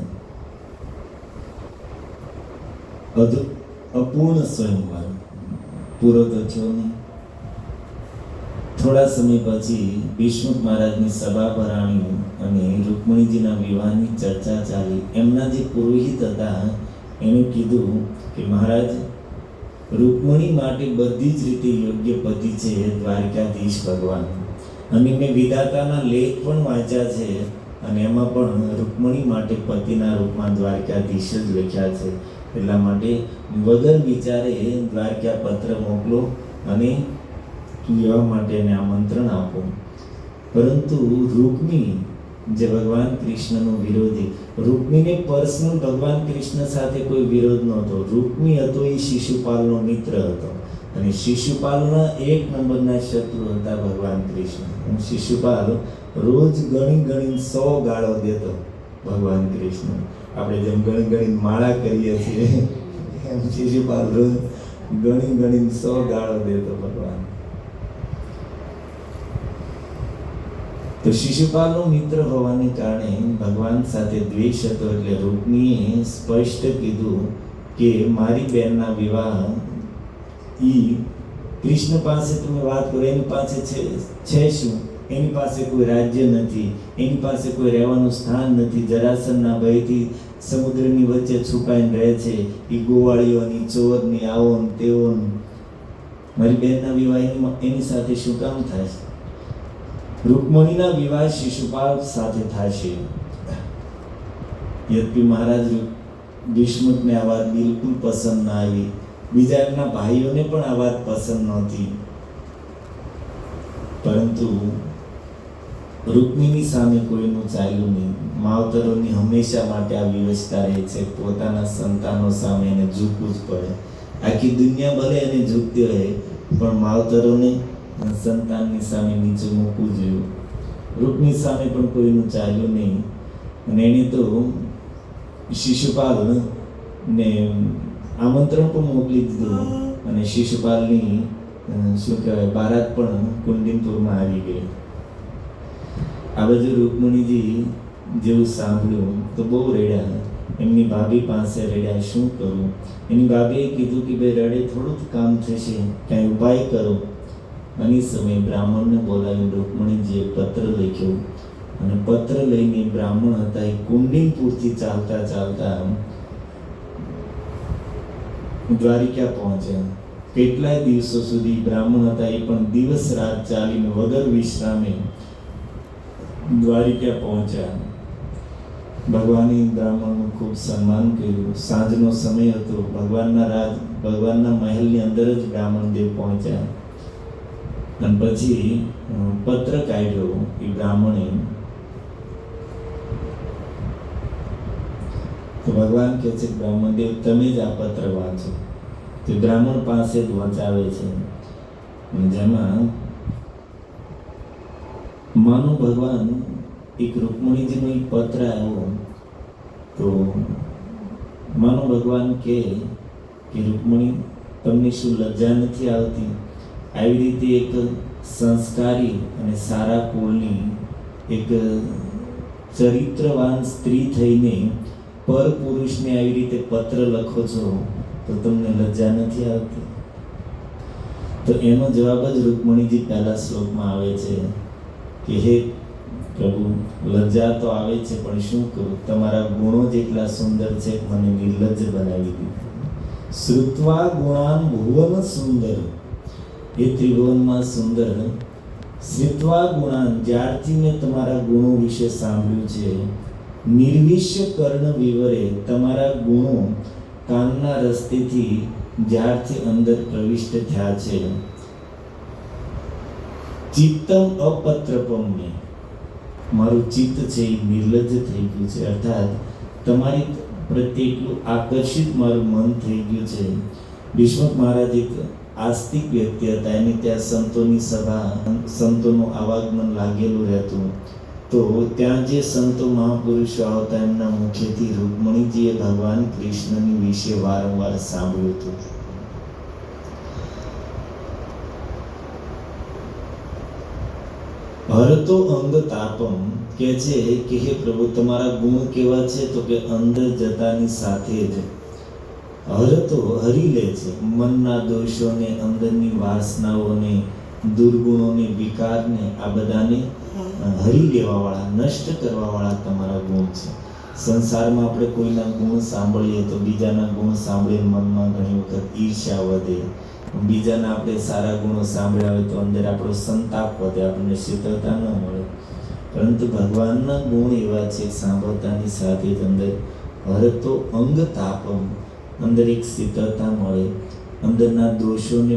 અપૂર્ણ સ્વયંવર પૂરો તો થયો નહીં. થોડા સમય પછી ભીષ્મ મહારાજની સભા ભરાણી અને રૂકમણીજીના વિવાહની ચર્ચા ચાલી. એમના જે પુરોહિત હતા એણે કીધું કે મહારાજ, રૂકમણી માટે બધી જ રીતે યોગ્ય પતિ છે દ્વારકાધીશ ભગવાન. અને મેં વિધાતાના લેખ પણ વાંચ્યા છે અને એમાં પણ રૂકમણી માટે પતિના રૂપમાં દ્વારકાધીશ જ લખ્યા છે. એટલા માટે વગર વિચારે દ્વારકા પત્ર મોકલો અને વિવાહ માટે એને આમંત્રણ આપો. પરંતુ રૂકમી જે ભગવાન કૃષ્ણનો વિરોધી, રૂકમીને પર્સનલ ભગવાન કૃષ્ણ સાથે કોઈ વિરોધ નહોતો. રૂકમી હતો એ શિશુપાલનો મિત્ર હતો અને શિશુપાલના 1 નંબરના શત્રુ હતા ભગવાન કૃષ્ણ. શિશુપાલ રોજ ગણી 100 ગાળો દેતો ભગવાન કૃષ્ણ. આપણે જેમ ગણી માળા કરીએ છીએ એમ શિશુપાલ રોજ ગણી 100 ગાળો દેતો ભગવાન. તો શિશુપાલનો મિત્ર હોવાને કારણે ભગવાન સાથે દ્વેષ હતો. એટલે રૂકમીએ સ્પષ્ટ કીધું કે મારી બહેનના વિવાહ કૃષ્ણ પાસે તમે વાત કરો, એની પાસે છે શું? એની પાસે કોઈ રાજ્ય નથી, એની પાસે કોઈ રહેવાનું સ્થાન નથી, જરાસનના ભયથી સમુદ્રની વચ્ચે છુપાઈને રહે છે. એ ગોવાળીઓની, ચોરની, આવો ને તેવો. મારી બહેનના વિવાહ એની સાથે શું કામ થાય છે? રૂકમણીના વિવાહ શિશુપાલ સાથે થશે. યદ્યપિ મહારાજ ભીષ્મને આ વાત બિલકુલ પસંદ ના આવી. બીજા એમના ભાઈઓને પણ આ વાત પસંદ નહોતી. પરંતુ રૂકમિણી સામે કોઈનું ચાલ્યું નહીં. માવતરોની હંમેશા માટે આ વિવશતા રહે છે, પોતાના સંતાનો સામે એને ઝૂકવું જ પડે. આખી દુનિયા ભલે એને ઝૂકતી રહે, પણ માવતરોને સંતાનની સામે નીચું મૂકવું જોઈએ. રૂકમિણી સામે પણ કોઈનું ચાલ્યું નહીં, અને એણે તો શિશુપાલ ને આમંત્રણ પણ મોકલી દીધું, અને શિશુપાલની શું કહેવાય બારાત પણ કુંડિનપુરમાં આવી ગઈ. આ બધું રૂકમણીજી જેવું સાંભળ્યું તો બહુ રડ્યા. એમની ભાભી પાસે રડ્યા, શું કરું? એની ભાભીએ કીધું કે ભાઈ રડે થોડું જ કામ થશે, કાંઈ ઉપાય કરો. અને સમયે બ્રાહ્મણને બોલાવી રૂકમણીજીએ પત્ર લખ્યો, અને પત્ર લઈને બ્રાહ્મણ હતા એ કુંડિનપુરથી ચાલતા ચાલતા દ્વારિકા પહોંચ્યા. કેટલાય દિવસો સુધી બ્રાહ્મણ હતા એ પણ દિવસ રાત ચાલીને વગર વિશ્રામે દ્વારિકા પહોંચ્યા. ભગવાને બ્રાહ્મણનું ખૂબ સન્માન કર્યું. સાંજનો સમય હતો. ભગવાનના મહેલની અંદર જ બ્રાહ્મણ દેવ પહોંચ્યા. અને પછી પત્ર કાઢ્યો એ બ્રાહ્મણે. તો ભગવાન કહે છે બ્રાહ્મણ દેવ તમે જ આ પત્ર વાંચો. તે બ્રાહ્મણ પાસે જ વંચાવે છે, જેમાં માનો ભગવાન એક રૂકમણીજીનો એક પત્ર આવ્યો. તો માનો ભગવાન કે રૂકમણી તમને શું લજ્જા નથી આવતી? આવી રીતે એક સંસ્કારી અને સારા કુળની એક ચરિત્રવાન સ્ત્રી થઈને પર પુરુષને આવી રીતે પત્ર લખો છો, તો તમને લજ્જા નથી આવતી? તો એનો જવાબ જ રૂકમણીજી પહેલા શ્લોકમાં આવે છે કે હે પ્રભુ, લજ્જા તો આવે છે, પણ શું કરું? તમારા ગુણો જેટલા સુંદર છે, મને નિર્લજ્જ બનાવી દીધી. શ્રુત્વા ગુણાન ભુવન સુંદર, એ ત્રિભુવનમાં સુંદર. શ્રુત્વા ગુણાન, જ્યારથી મેં તમારા ગુણો વિશે સાંભળ્યું છે, નિર્વિશ્ય કર્ણ વિવરે, તમારા ગુણો કાનના રસ્તેથી જ્યારથી અંદર પ્રવિષ્ટ થયા છે, ચિત્તમ અપત્રપમ, મારું ચિત્ત છે એ નિર્લજ્જ થઈ ગયું છે. અર્થાત તમારી પ્રત્યે એટલું આકર્ષિત મારું મન થઈ ગયું છે. ભીષ્મક મહારાજ એક આસ્તિક વ્યક્તિ હતા. એને ત્યાં સંતોની સભા, સંતોનું આવાગમન લાગેલું રહેતું. તો ત્યાં જે સંતો મહાપુરુષો આવતા, એમના મુખેથી રૂકમણીજીએ ભગવાન કૃષ્ણની વિશે વારંવાર સાંભળ્યું હતું. હરતો અંગ તાપમ, કે છે કે હે પ્રભુ તમારા ગુણ કેવા છે? તો કે અંદર જતાની સાથે જ હરતો હરી લે છે મનના દોષોને, અંદરની વાસનાઓને, દુર્ગુણોને, વિકારને, આ બધાને હરી લેવાવાળા, નષ્ટ કરવાવાળા તમારા ગુણ છે. સંસારમાં આપણે કોઈના ગુણ સાંભળીએ તો બીજાના ગુણ સાંભળીને મનમાં ઘણી વખત ઈર્ષ્યા વધે. બીજાના આપણે સારા ગુણો સાંભળ્યા હોય તો અંદર આપણો સંતાપ વધે, આપણને શીતળતા ન મળે. પરંતુ ભગવાનના ગુણ એવા છે, સાંભળતાની સાથે જ અંદર હરતો અંગ તાપમ, અંદર એક શીતળતા મળે. અંદરના દોષોને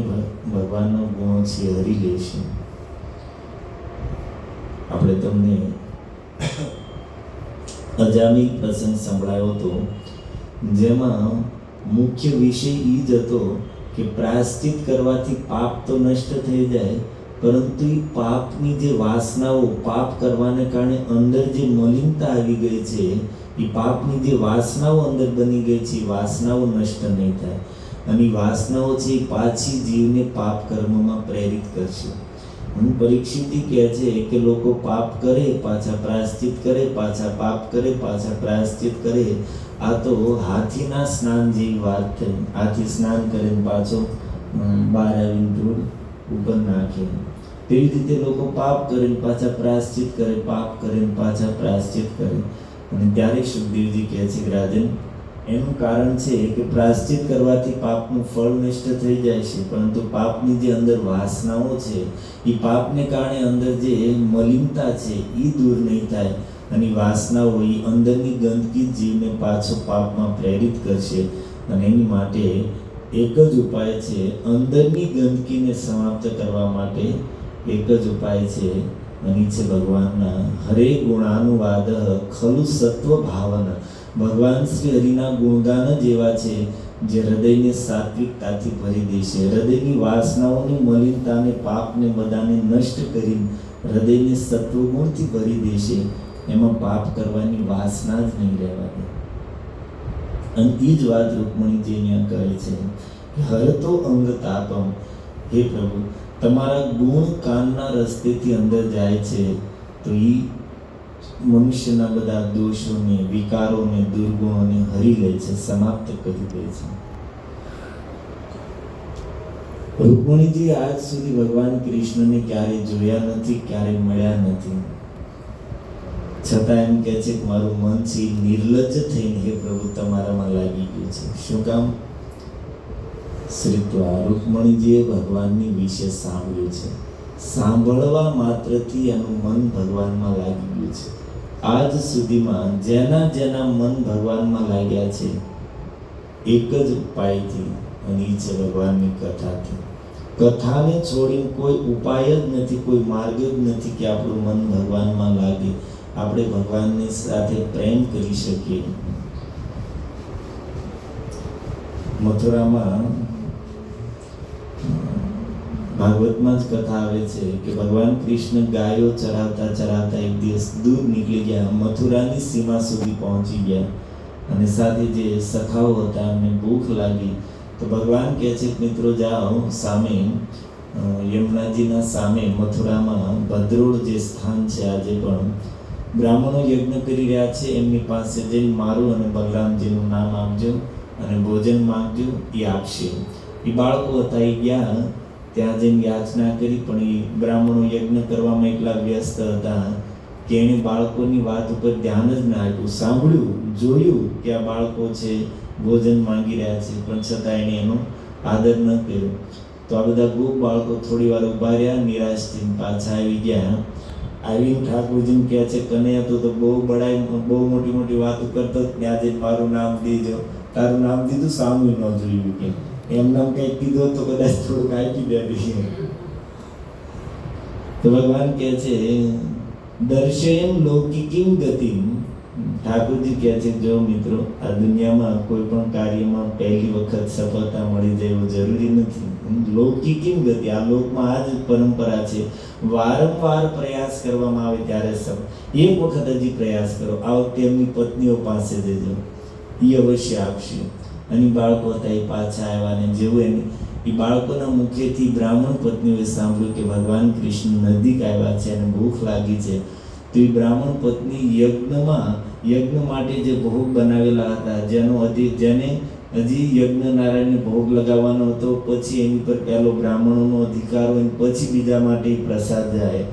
ભગવાનના ગુણો છે હરી લે છે. આપણે તમને અજામિલ પ્રસંગ સંભળાયો હતો, જેમાં મુખ્ય વિષય એ જ હતો કે પ્રાયશ્ચિત કરવાથી પાપ તો નષ્ટ થઈ જાય, પરંતુ એ પાપની જે વાસનાઓ, પાપ કરવાને કારણે અંદર જે મલિનતા આવી ગઈ છે, એ પાપની જે વાસનાઓ અંદર બની ગઈ છે, એ વાસનાઓ નષ્ટ નહીં થાય. અને એ વાસનાઓ છે એ પાછી જીવને પાપ કર્મમાં પ્રેરિત કરશે. પરીક્ષિતજી કહે છે કે લોકો પાપ કરે, પાછા પ્રાયશ્ચિત કરે, પાછા પાપ કરે, પાછા પ્રાયશ્ચિત કરે. આ તો હાથીના સ્નાન જેવી વાત થઈ. હાથી સ્નાન કરીને પાછો બહાર આવીને ધૂળ ઉપર નાખે. તેવી રીતે લોકો પાપ કરીને પાછા પ્રાયશ્ચિત કરે, પાપ કરીને પાછા પ્રાયશ્ચિત કરે. અને ત્યારે સુખદેવજી કહે છે કે રાજન, એનું કારણ છે કે પ્રાયશ્ચિત કરવાથી પાપનું ફળ નષ્ટ થઈ જાય છે, પરંતુ પાપની જે અંદર વાસનાઓ છે, એ પાપને કારણે અંદર જે મલિનતા છે એ દૂર નહીં થાય. અને વાસનાઓ એ અંદરની ગંદકી જીવને પાછો પાપમાં પ્રેરિત કરશે. અને એની માટે એક જ ઉપાય છે, અંદરની ગંદકીને સમાપ્ત કરવા માટે એક જ ઉપાય છે અને છે ભગવાનના હરે ગુણાનુવાદ ખલુ સત્વ ભાવન. ભગવાન શ્રી હરિના ગુણગાન જ એવા છે જે હૃદયને સાત્વિકતાથી ભરી દેશે, હૃદયની વાસનાઓની મલિનતાને પાપને બધાને નષ્ટ કરી હૃદયને સત્વગુણથી ભરી દેશે. એમાં પાપ કરવાની વાસના જ નહીં રહેવા દે. અને એ જ વાત રૂકમણીજી અહીંયા કહે છે કે હર તો અંગ તાપમ. હે પ્રભુ, તમારા ગુણ કાનના રસ્તેથી અંદર જાય છે તો એ મનુષ્યના બધા દોષોને, વિકારોને, દુર્ગુણોને હરી લે છે, સમાપ્ત કરી દે છે. રૂકમણીજી આજ સુધી ભગવાન કૃષ્ણને ક્યારે જોયા નથી, ક્યારે મળ્યા નથી, છતાં એમ કહે છે કે મારું મન છે નિર્લજ્જ થઈને હે પ્રભુ તમારામાં લાગી ગયું છે. શું કામ? શ્રીત્વા રૂકમણીજીએ ભગવાનની વિશે સાંભળ્યું છે. સાંભળવા માત્રથી એનું મન ભગવાનમાં લાગી ગયું છે. આજ સુધીમાં જેના મન ભગવાનમાં લાગ્યા છે એક જ ઉપાયથી, અને એ છે ભગવાનની કથાથી. કથાને છોડીને કોઈ ઉપાય જ નથી, કોઈ માર્ગ જ નથી કે આપણું મન ભગવાનમાં લાગે, આપણે ભગવાનની સાથે પ્રેમ કરી શકીએ. મથુરામાં ભાગવતમાં જ કથા આવે છે કે ભગવાન કૃષ્ણ ગાયો ચરાવતા ચરાવતા એક દિવસ દૂર નીકળી ગયા, મથુરાની સીમા સુધી પહોંચી ગયા, અને સાથે જે સખાઓ હતા એમને ભૂખ લાગી. તો ભગવાન કહે છે મિત્રો જાઓ સામે યમુનાજીના સામે મથુરામાં ભદ્રોળ જે સ્થાન છે આજે પણ બ્રાહ્મણો યજ્ઞ કરી રહ્યા છે, એમની પાસે જઈને મારું અને બલરામજીનું નામ આપજો અને ભોજન માંગજો, એ આપશે. એ બાળકો હતા, એ ગયા ત્યાં જઈને યાચના કરી, પણ એ બ્રાહ્મણો યજ્ઞ કરવામાં એટલા વ્યસ્ત હતા કે એણે બાળકોની વાત ઉપર ધ્યાન જ ના આપ્યું. સાંભળ્યું, જોયું કે આ બાળકો છે ભોજન માંગી રહ્યા છે, પણ છતાં એણે એનો આદર ન કર્યો. તો આ બધા ગોપ બાળકો થોડી વાર ઊભા રહ્યા, નિરાશ થઈને પાછા આવી ગયા. આવીને ઠાકોરજીને કહે છે કનૈયા તો બહુ બડાઈ, બહુ મોટી મોટી વાતો કરતો, ત્યાં જઈને મારું નામ દેજો. તારું નામ દીધું, સામું ન જોયું કે એમ નામ કંઈક કીધું તો કદાચ થોડુંક આપી દે. તો ભગવાન કહે છે દર્શયન લૌકિકીમ ગતિમ. ઠાકોરજી કહે છે જો મિત્રો, આ દુનિયામાં કોઈ પણ કાર્યમાં પહેલી વખત સફળતા મળી જાય એવું જરૂરી નથી. લૌકિકીમ ગતિ, આ લોકમાં આ જ પરંપરા છે, વારંવાર પ્રયાસ કરવામાં આવે ત્યારે એક વખત હજી પ્રયાસ કરો, આ વખતે એમની પત્નીઓ પાસે જજો, એ અવશ્ય આપશે. અને બાળકો હતા એ પાછા આવ્યા, ને જેવું એને એ બાળકોના મુખેથી બ્રાહ્મણ પત્નીઓએ સાંભળ્યું કે ભગવાન કૃષ્ણ નજીક આવ્યા છે અને ભૂખ લાગી છે, તો એ બ્રાહ્મણ પત્ની યજ્ઞ માટે જે ભોગ બનાવેલા હતા, જેને હજી યજ્ઞ નારાયણને ભોગ લગાવવાનો હતો, પછી એની પર પહેલો બ્રાહ્મણોનો અધિકાર હોય, પછી બીજા માટે પ્રસાદ જાય,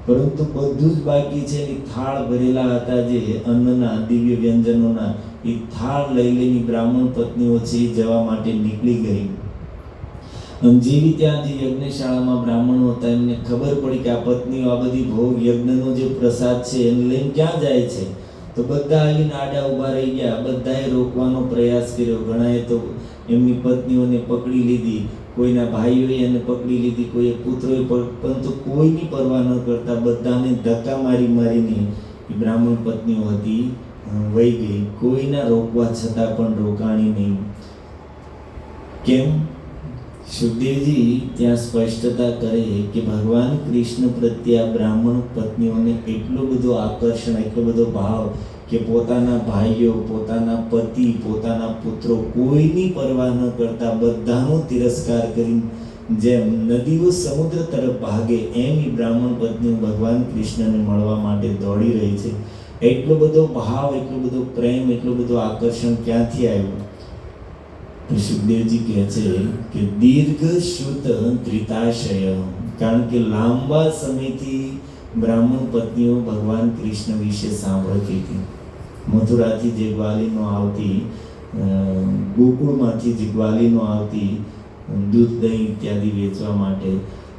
પરંતુ બધું જ બાકી છે. એ થાળ ભરેલા હતા જે અન્નના, દિવ્ય વ્યંજનોના, એ થાળ લઈ લઈને બ્રાહ્મણ પત્નીઓ છે એ જવા માટે નીકળી ગઈ. અને જેવી ત્યાં જે યજ્ઞશાળામાં બ્રાહ્મણો હતા એમને ખબર પડી કે આ પત્નીઓ આ બધી ભોગ યજ્ઞનો જે પ્રસાદ છે એને લઈને ક્યાં જાય છે, તો બધા આવીને આડા ઊભા રહી ગયા. બધાએ રોકવાનો પ્રયાસ કર્યો, ઘણાએ તો એમની પત્નીઓને પકડી લીધી, કોઈના ભાઈઓએ એને પકડી લીધી, કોઈએ પુત્રોએ, પરંતુ કોઈની પરવા ન કરતા બધાને ધક્કા મારીને એ બ્રાહ્મણ પત્નીઓ હતી વહી ગઈ. કોઈના રોકવા છતાં પણ રોકાણી નહીં. કેમ? સુખદેવજી ત્યાં સ્પષ્ટતા કરે કે ભગવાન કૃષ્ણ પ્રત્યે આ બ્રાહ્મણ પત્નીઓને એટલો બધો આકર્ષણ, એટલો બધો ભાવ કે પોતાના ભાઈઓ, પોતાના પતિ, પોતાના પુત્રો કોઈની પરવા ન કરતા બધાનો તિરસ્કાર કરી જેમ નદીઓ સમુદ્ર તરફ ભાગે એમ એ બ્રાહ્મણ પત્નીઓ ભગવાન કૃષ્ણને મળવા માટે દોડી રહી છે. એટલો બધો ભાવ, એટલો બધો પ્રેમ, એટલો બધો આકર્ષણ ક્યાંથી આવ્યું? સુખદેવજી કહે છે કે દીર્ઘ શ્રુત ધૃતાશય, કારણ કે લાંબા સમયથી બ્રાહ્મણ પત્નીઓ ભગવાન કૃષ્ણ વિશે સાંભળતી હતી. મથુરાથી જે ગ્વાલીનો આવતી, ગોકુળમાંથી જે ગ્વાલીનો આવતી દૂધ, દહીં ઇત્યાદિ વેચવા માટે,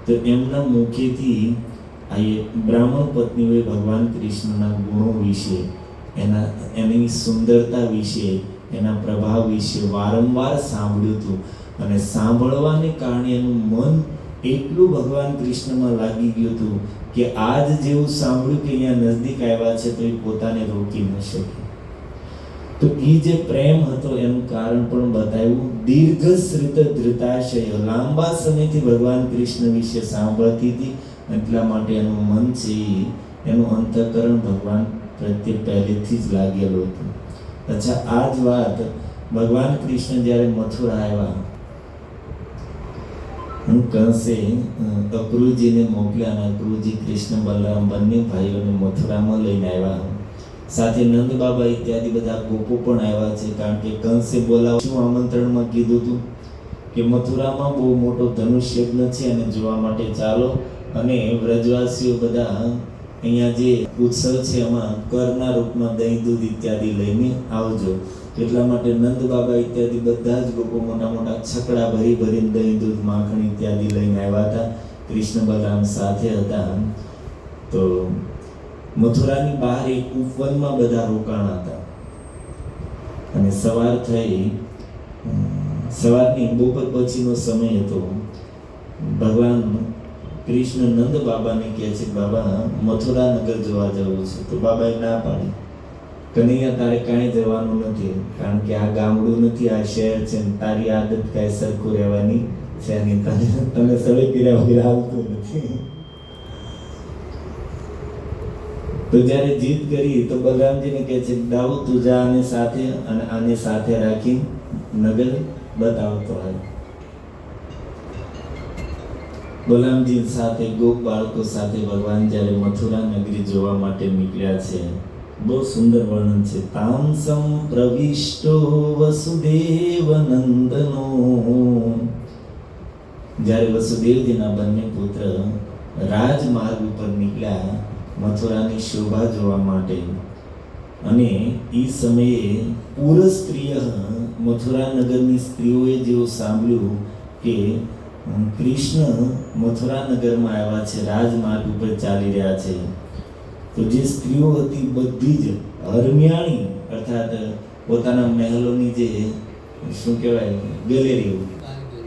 તો એમના મુખેથી આ બ્રાહ્મણ પત્નીઓએ ભગવાન કૃષ્ણના ગુણો વિશે, એની સુંદરતા વિશે, એના પ્રભાવ વિશે વારંવાર સાંભળ્યું હતું. અને સાંભળવાને કારણે એનું મન એટલું ભગવાન કૃષ્ણમાં લાગી ગયું હતું કે આજ જેવું સાંભળ્યું કે અહીંયા નજદીક આવ્યા છે તો એ પોતાને રોકી ન શકે. તો એ જે પ્રેમ હતો એનું કારણ પણ બતાવ્યું. દીર્ઘશ્રુત ધૃતાશય, લાંબા સમયથી ભગવાન કૃષ્ણ વિશે સાંભળતી હતી, એટલા માટે એનું મન છે એનું અંતઃકરણ ભગવાન પ્રત્યે પહેલેથી જ લાગેલું હતું. અચ્છા, આ જ વાત ભગવાન કૃષ્ણ જ્યારે મથુરા આવ્યા, કંસે અક્રૂરજીને મોકલ્યા અને અક્રૂરજી કૃષ્ણ બલરામ બંને ભાઈઓને મથુરામાં લઈને આવ્યા. સાથે નંદ બાબા ઇત્યાદિ બધા ગોપો પણ આવ્યા છે, કારણ કે કંસે બોલાવવાનું આમંત્રણમાં કીધું હતું કે મથુરામાં બહુ મોટો ધનુષ યજ્ઞ છે અને જોવા માટે ચાલો, અને વ્રજવાસીઓ બધા અહીંયા જે ઉત્સવ છે એમાં કરના રૂપમાં દહીં દૂધ ઇત્યાદિ લઈને આવજો. એટલા માટે નંદ બાબા ઇત્યાદિ બધા જ ગોપો મોટા મોટા છકડા ભરીને દહીં દૂધ માખણ ઇત્યાદિ લઈને આવ્યા હતા. કૃષ્ણ બલરામ સાથે હતા. તો મથુરાની બહાર એક ઉપવનમાં બધા રોકાણા હતા અને સવાર થઈ, સવારની બપોર પછીનો સમય હતો. ભગવાન કૃષ્ણ નંદ બાબાને કહે છે, બાબા મથુરા નગર જોવા જવું છે. તો બાબાએ ના પાડી, કનૈયા તારે કાંઈ જવાનું નથી, કારણ કે આ ગામડું નથી, આ શહેર છે, તારી આદત કાંઈ સરખું રહેવાની છે નહીં, તને સવે પીરા વગેરે આવતું નથી. તો જ્યારે જીત કરી તો બલરામજીને કહે છે, દાઉદ તું જા આને સાથે, અને આને સાથે રાખી નગર બતાવતો હોય. બલરામજી સાથે ગોપ બાળકો સાથે ભગવાન જ્યારે મથુરા નગરી જોવા માટે નીકળ્યા છે, બહુ સુંદર વર્ણન છે. તામસમ પ્રવિષ્ટો વસુદેવ નંદનો, જ્યારે વસુદેવજીના બંને પુત્ર રાજમાર્ગ ઉપર નીકળ્યા મથુરાની શોભા જોવા માટે, અને એ સમયે પુરસ્ત્રીય મથુરા નગરની સ્ત્રીઓએ જેવું સાંભળ્યું કે કૃષ્ણ મથુરા નગરમાં આવ્યા છે, રાજમાર્ગ ઉપર ચાલી રહ્યા છે, તો જે સ્ત્રીઓ હતી બધી જ હરમ્યાણી, અર્થાત પોતાના મહેલોની જે શું કહેવાય ગેલેરીઓ,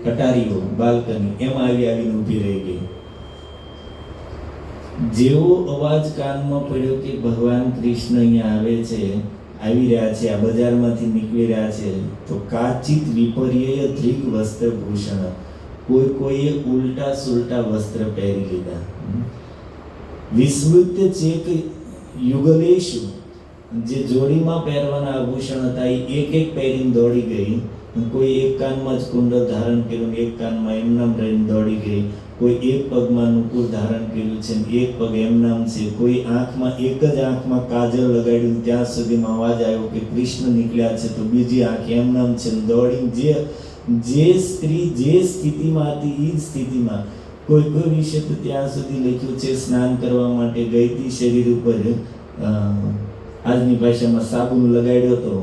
કટારીઓ, બાલ્કની, એમાં આવીને ઊભી રહી ગઈ. જેવો અવાજ કાનમાં પડ્યો કે ભગવાન કૃષ્ણ અહીંયા આવે છે, આવી રહ્યા છે, આ બજારમાંથી નીકળી રહ્યા છે, તો કાચિત વિપર્યય ધ્રિગ વસ્ત્ર ભૂષણ, કોઈએ ઉલટા સુલટા વસ્ત્ર પહેરી લીધા. વિસ્મૃત્ય ચેક યુગલેશુ, જે જોડીમાં પહેરવાના આભૂષણ હતા એ એક એક પહેરીને દોડી ગઈ. કોઈ એક કાનમાં જ કુંડળ ધારણ કર્યું, એક કાનમાં એમનામ રહીને દોડી ગઈ. કોઈ એક પગમાં નુપુર ધારણ કર્યું છે, એક પગ એમનામ છે. કોઈ આંખમાં, એક જ આંખમાં કાજલ લગાડ્યું, ત્યાં સુધીમાં અવાજ આવ્યો કે કૃષ્ણ નીકળ્યા છે, તો બીજી આંખ એમનામ છે. દોડી જે સ્ત્રી જે સ્થિતિમાં હતી એ જ સ્થિતિમાં. કોઈ વિશે તો ત્યાં સુધી લખ્યું છે સ્નાન કરવા માટે ગઈ હતી, શરીર ઉપર આજની ભાષામાં સાબુન લગાડ્યો હતો,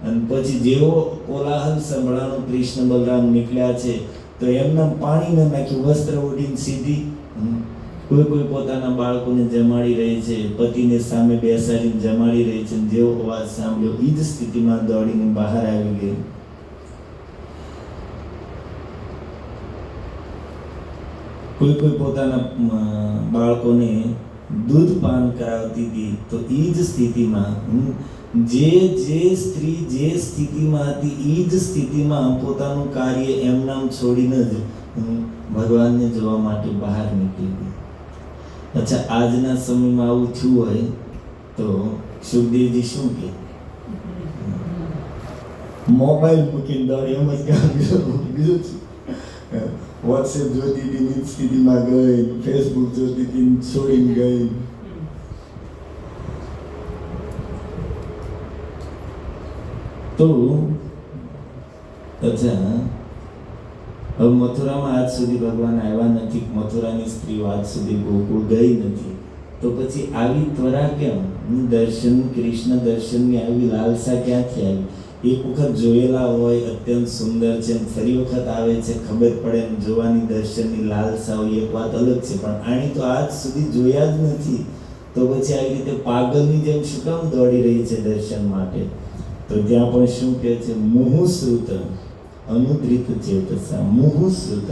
અને પછી જેવો કોલાહલ સંભળાનો કૃષ્ણ બલરામ નીકળ્યા છે તો એમના પાણી ન નાખ્યું, વસ્ત્ર ઓઢીને સીધી. કોઈ પોતાના બાળકોને જમાડી રહી છે, પતિને સામે બેસાડીને જમાડી રહી છે, જેવો અવાજ સાંભળ્યો એ જ સ્થિતિમાં દોડીને બહાર આવી ગઈ. કોઈ પોતાના બાળકોને દૂધ પાન કરાવતી હતી, તો એ જ સ્થિતિમાં જે સ્ત્રી જે સ્થિતિમાં હતી એ જ સ્થિતિમાં પોતાનું કાર્ય એમનામ છોડીને જ ભગવાનને જોવા માટે બહાર નીકળી ગઈ. અચ્છા, આજના સમયમાં આવું થયું હોય તો સુખદેવજી શું કહે? મોબાઈલ મૂકીને દોડી, એમ જ કામ બીજું વોટ્સએપ જોતી હતી સ્થિતિમાં ગઈ, ફેસબુક જોતી હતી છોડીને ગઈ. તો અચ્છા, હવે મથુરામાં આજ સુધી ભગવાન આવ્યા નથી, મથુરાની સ્ત્રીઓ આજ સુધી ગોકુળ ગઈ નથી, તો પછી આવી ત્વરા કેમ? દર્શન, કૃષ્ણ દર્શનની આવી લાલસા ક્યાંથી આવી? એક વખત જોયેલા હોય, અત્યંત સુંદર છે, ફરી વખત આવે છે, ખબર પડે ને જોવાની દર્શનની લાલસા હોય, એક વાત અલગ છે. પણ આણી તો આજ સુધી જોયા જ નથી, તો પછી આવી રીતે પાગલની જેમ શું કામ દોડી રહી છે દર્શન માટે? તો ત્યાં પણ શું કહે છે? મુહુશ્રુત અનુદ્રિત ચેતસા. મુહુશ્રુત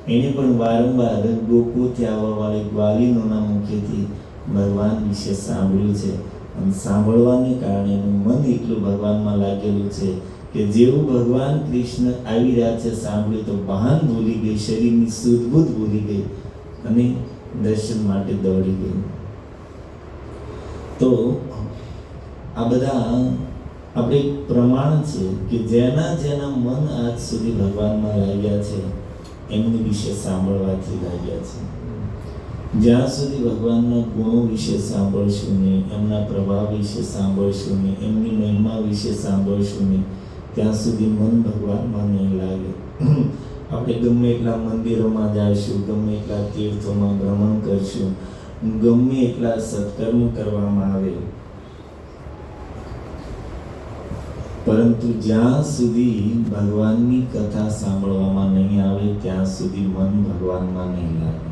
એને પણ વારંવાર ગોકુળથી આવવાવાળી ગ્વાલિનોના મુખેથી ભગવાન વિશે સાંભળ્યું છે. અને સાંભળવાને કારણે એનું મન એટલું ભગવાનમાં લાગેલું છે કે જેવું ભગવાન કૃષ્ણ આવી રહ્યા છે સાંભળ્યું તો ભાન ભૂલી ગઈ, શરીરની સુધબુધ ભૂલી ગઈ અને દર્શન માટે દોડી ગઈ. તો આ બધા આપણે પ્રમાણ છે કે જેના જેના મન આજ સુધી ભગવાનમાં લાગ્યા છે એમની વિશે સાંભળવાથી લાગ્યા છે. જ્યાં સુધી ભગવાનના ગુણો વિશે સાંભળશું નહીં, એમના પ્રભાવ વિશે સાંભળશું નહીં, એમની મહિમા વિશે સાંભળશું નહીં, ત્યાં સુધી મન ભગવાનમાં નહીં લાગે. આપણે ગમે એટલા મંદિરોમાં જઈશું, ગમે એટલા તીર્થોમાં ભ્રમણ કરશું, ગમે એટલા સત્કર્મ કરવામાં આવે, પરંતુ જ્યાં સુધી ભગવાનની કથા સાંભળવામાં નહીં આવે ત્યાં સુધી મન ભગવાનમાં નહીં લાગે.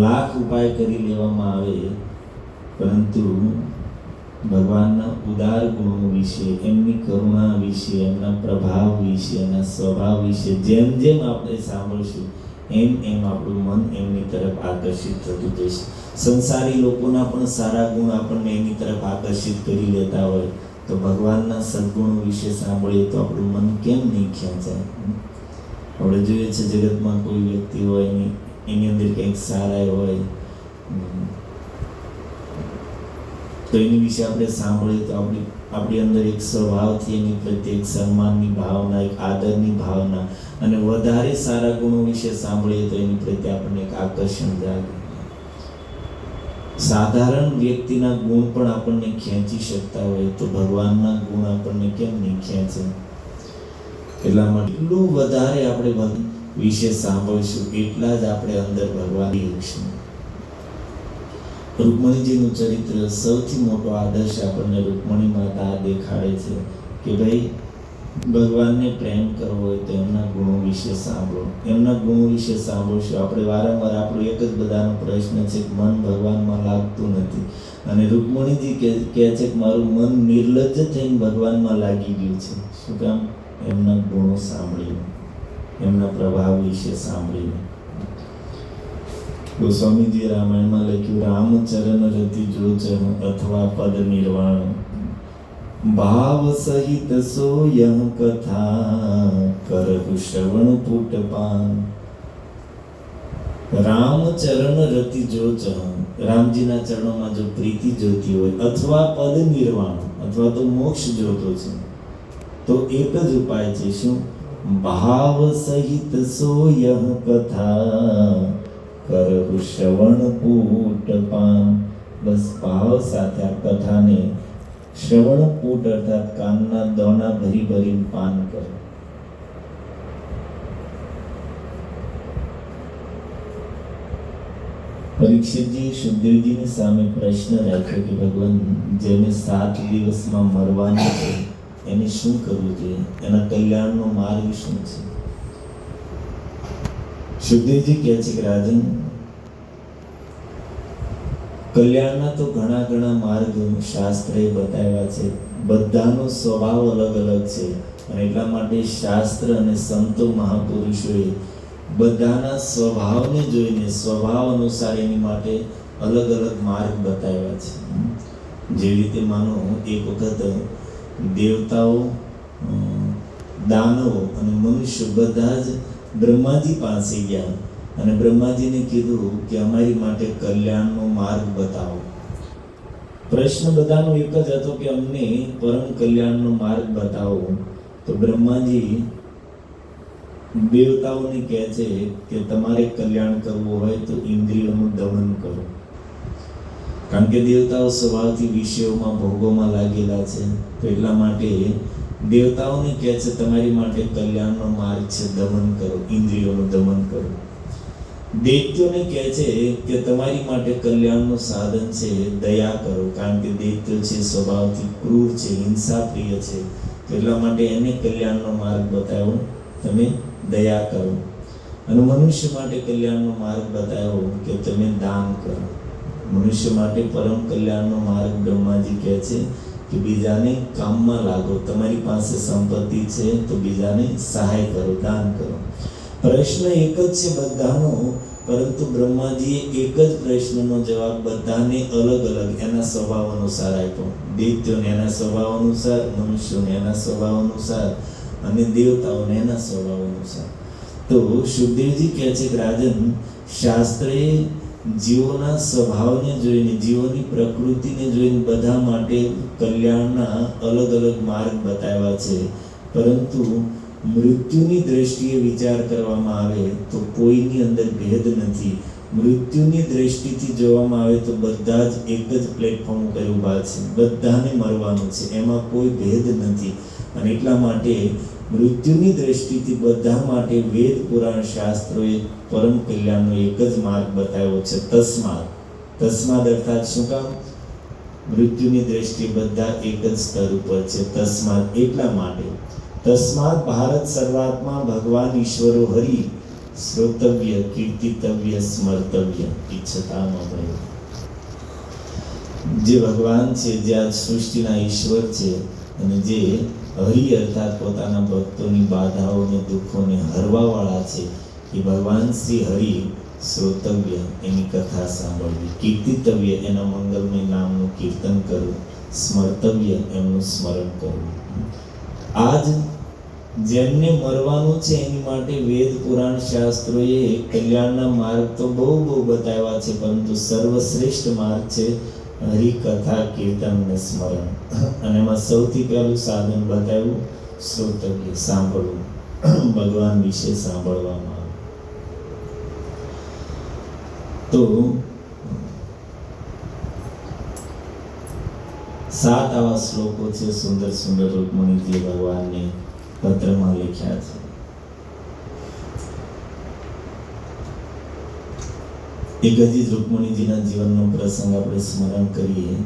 લાખ ઉપાય કરી લેવામાં આવે પરંતુ ભગવાનના ઉદાર ગુણો વિશે, એમની કરુણા વિશે, એમના પ્રભાવ વિશે, એના સ્વભાવ વિશે જેમ જેમ આપણે સાંભળશું એમ એમ આપણું મન એમની તરફ આકર્ષિત થતું જશે. સંસારી લોકોના પણ સારા ગુણ આપણને એની તરફ આકર્ષિત કરી લેતા હોય તો ભગવાનના સદગુણો વિશે સાંભળીએ તો આપણું મન કેમ નહીં ખેંચાય? આપણે જોઈએ છે જગતમાં કોઈ વ્યક્તિ હોય એની અંદર કંઈક સારા હોય તો એની વિશે આપણે સાંભળીએ તો આપણી અંદર એક સ્વભાવથી એની પ્રત્યે એક સન્માનની ભાવના, એક આદરની ભાવના અને વધારે સારા ગુણો વિશે સાંભળીએ તો એની પ્રત્યે આપણને એક આકર્ષણ જાગે. સાધારણ વ્યક્તિના ગુણ પણ આપણને ખેંચી શકતા હોય તો ભગવાનના ગુણ આપણને કેમ નહીં ખેંચે? એટલા માટે એટલું વધારે આપણે ભગવાન વિશે સાંભળશું એટલા જ આપણે અંદર ભગવાન જોઈશું. રૂકમણીજીનું ચરિત્ર સૌથી મોટો આદર્શ આપણને રૂકમણી માતા દેખાડે છે કે ભાઈ ભગવાનને પ્રેમ કરવો હોય તો એમના ગુણો વિશે સાંભળો. એમના ગુણો વિશે સાંભળશું. આપણે વારંવાર આપણો એક જ બધાનો પ્રશ્ન છે કે મન ભગવાનમાં લાગતું નથી અને રૂકમણીજી કહે છે કે મારું મન નિર્લજ્જ થઈને ભગવાનમાં લાગી ગયું છે. શું કામ? એમના ગુણો સાંભળીને, એમના પ્રભાવ વિશે સાંભળીને. ગોસ્વામીજી રામાયણમાં લખ્યું, રામચરણ રતિ જોચન અથવા પદ નિર્વાણ ભાવ સહિત સોયહ કથા કરહુ શ્રવણ પુટપાન. રામચરણ રતિ જોચન, રામજીના ચરણોમાં જો પ્રીતિ જોતી હોય અથવા પદ નિર્વાણ અથવા તો મોક્ષ જોતો છે તો એક જ ઉપાય છે. શું? ભાવ સહિત સોયહ કથા કરહુ શ્રવણ પુટપાન. બસ ભાવ સાથે આ કથાને શ્રવણ પુટ અર્થાત કાનના દોણા ભરી ભરી પાન કરો. પરીક્ષિતજી સુખદેવજીની સામે પ્રશ્ન રાખ્યો કે ભગવાન, જેને 7 દિવસમાં મરવાનું છે એને શું કરવું જોઈએ? એના કલ્યાણનો માર્ગ શું છે? સુખદેવજી કહે છે કે રાજન, કલ્યાણના તો ઘણા ઘણા માર્ગ શાસ્ત્રએ બતાવ્યા છે. બધાનો સ્વભાવ અલગ અલગ છે અને એટલા માટે શાસ્ત્ર અને સંતો મહાપુરુષોએ બધાના સ્વભાવને જોઈને સ્વભાવ અનુસાર એની માટે અલગ અલગ માર્ગ બતાવ્યા છે. જે રીતે માનો એક વખત દેવતાઓ, દાનવો અને મનુષ્ય બધા જ બ્રહ્માજી પાસે ગયા અને બ્રહ્માજીને કીધું કે અમારી માટે કલ્યાણનો માર્ગ બતાવો. પ્રશ્ન બધાનો એક જ હતો કે અમને પરમ કલ્યાણનો માર્ગ બતાવો. તો બ્રહ્માજી દેવતાઓને કહે છે કે તમારે કલ્યાણ કરવું હોય તો ઇન્દ્રિયોનું દમન કરો. કારણ કે દેવતાઓ સ્વભાવથી વિષયોમાં, ભોગોમાં લાગેલા છે. તો એટલા માટે દેવતાઓને કહે છે તમારી માટે કલ્યાણનો માર્ગ છે દમન કરો, ઇન્દ્રિયોનું દમન કરો. દૈત્યોને કહે છે કે તમારી માટે કલ્યાણનું સાધન છે દયા કરો. કારણ કે દૈત્યો છે સ્વભાવથી ક્રૂર છે, હિંસા પ્રિય છે. એટલા માટે એને કલ્યાણનો માર્ગ બતાવ્યો, તમે દયા કરો. અને મનુષ્ય માટે કલ્યાણનો માર્ગ બતાવ્યો કે તમે દાન કરો. મનુષ્ય માટે પરમ કલ્યાણનો માર્ગ બ્રહ્માજી કહે છે કે બીજાને કામમાં લાગો. તમારી પાસે સંપત્તિ છે તો બીજાને સહાય કરો, દાન કરો. પ્રશ્ન એક જ છે બધાનો, પરંતુ બ્રહ્માજીએ એક જ પ્રશ્નનો જવાબ બધાને અલગ અલગ એના સ્વભાવ અનુસાર આપ્યો. દૈત્યોને એના સ્વભાવ અનુસાર, મનુષ્યોને એના સ્વભાવ અનુસાર અને દેવતાઓને એના સ્વભાવ અનુસાર. તો સુખદેવજી કહે છે કે રાજન, શાસ્ત્રએ જીવોના સ્વભાવને જોઈને, જીવોની પ્રકૃતિને જોઈને બધા માટે કલ્યાણના અલગ અલગ માર્ગ બતાવ્યા છે, પરંતુ મૃત્યુની દ્રષ્ટિએ વિચાર કરવામાં આવે તો કોઈની અંદર ભેદ નથી. મૃત્યુની દ્રષ્ટિથી જોવામાં આવે તો બધા જ એક જ પ્લેટફોર્મ ઉપર ઊભા છે, બધાને મરવાનું છે, એમાં કોઈ ભેદ નથી. અને એટલા માટે મૃત્યુની દ્રષ્ટિથી બધા માટે વેદ પુરાણ શાસ્ત્રોએ પરમ કલ્યાણનો એક જ માર્ગ બતાવ્યો છે. તસ્માદ અર્થાત શું કામ? મૃત્યુની દ્રષ્ટિએ બધા એક જ સ્તર ઉપર છે. તસ્માદ એટલા માટે. તસ્માદ ભારત સર્વાત્મા ભગવાન ઈશ્વરો હરિ શ્રોતવ્ય કીર્તિતવ્ય સ્મર્તવ્ય ઈચ્છતામ અભય. જે ભગવાન છે, જે આ સૃષ્ટિના ઈશ્વર છે અને જે હરિ અર્થાત પોતાના ભક્તોની બાધાઓને દુઃખોને હરવાવાળા છે, એ ભગવાન શ્રી હરિ શ્રોતવ્ય, એની કથા સાંભળવી, કીર્તિતવ્ય, એના મંગલમય નામનું કીર્તન કરવું, સ્મર્તવ્ય, એમનું સ્મરણ કરવું. આજ જેમને મરવાનું છે એની માટે વેદ પુરાણ શાસ્ત્રોએ કલ્યાણના માર્ગ તો બહુ બતાવ્યા છે, પરંતુ સર્વશ્રેષ્ઠ માર્ગ છે હરિકથા, કીર્તન અને સ્મરણ. અને એમાં સૌથી પહેલું સાધન બતાવ્યું શ્રોતવ્ય, સાંભળવું, ભગવાન વિશે સાંભળવામાં આવે. તો 7 આવા શ્લોકો છે સુંદર સુંદર રૂકમણીજીએ ભગવાનને પત્રમાં લખ્યા છે. એક હજી રૂકમણીજીના જીવનનો પ્રસંગ આપણે સ્મરણ કરીએ.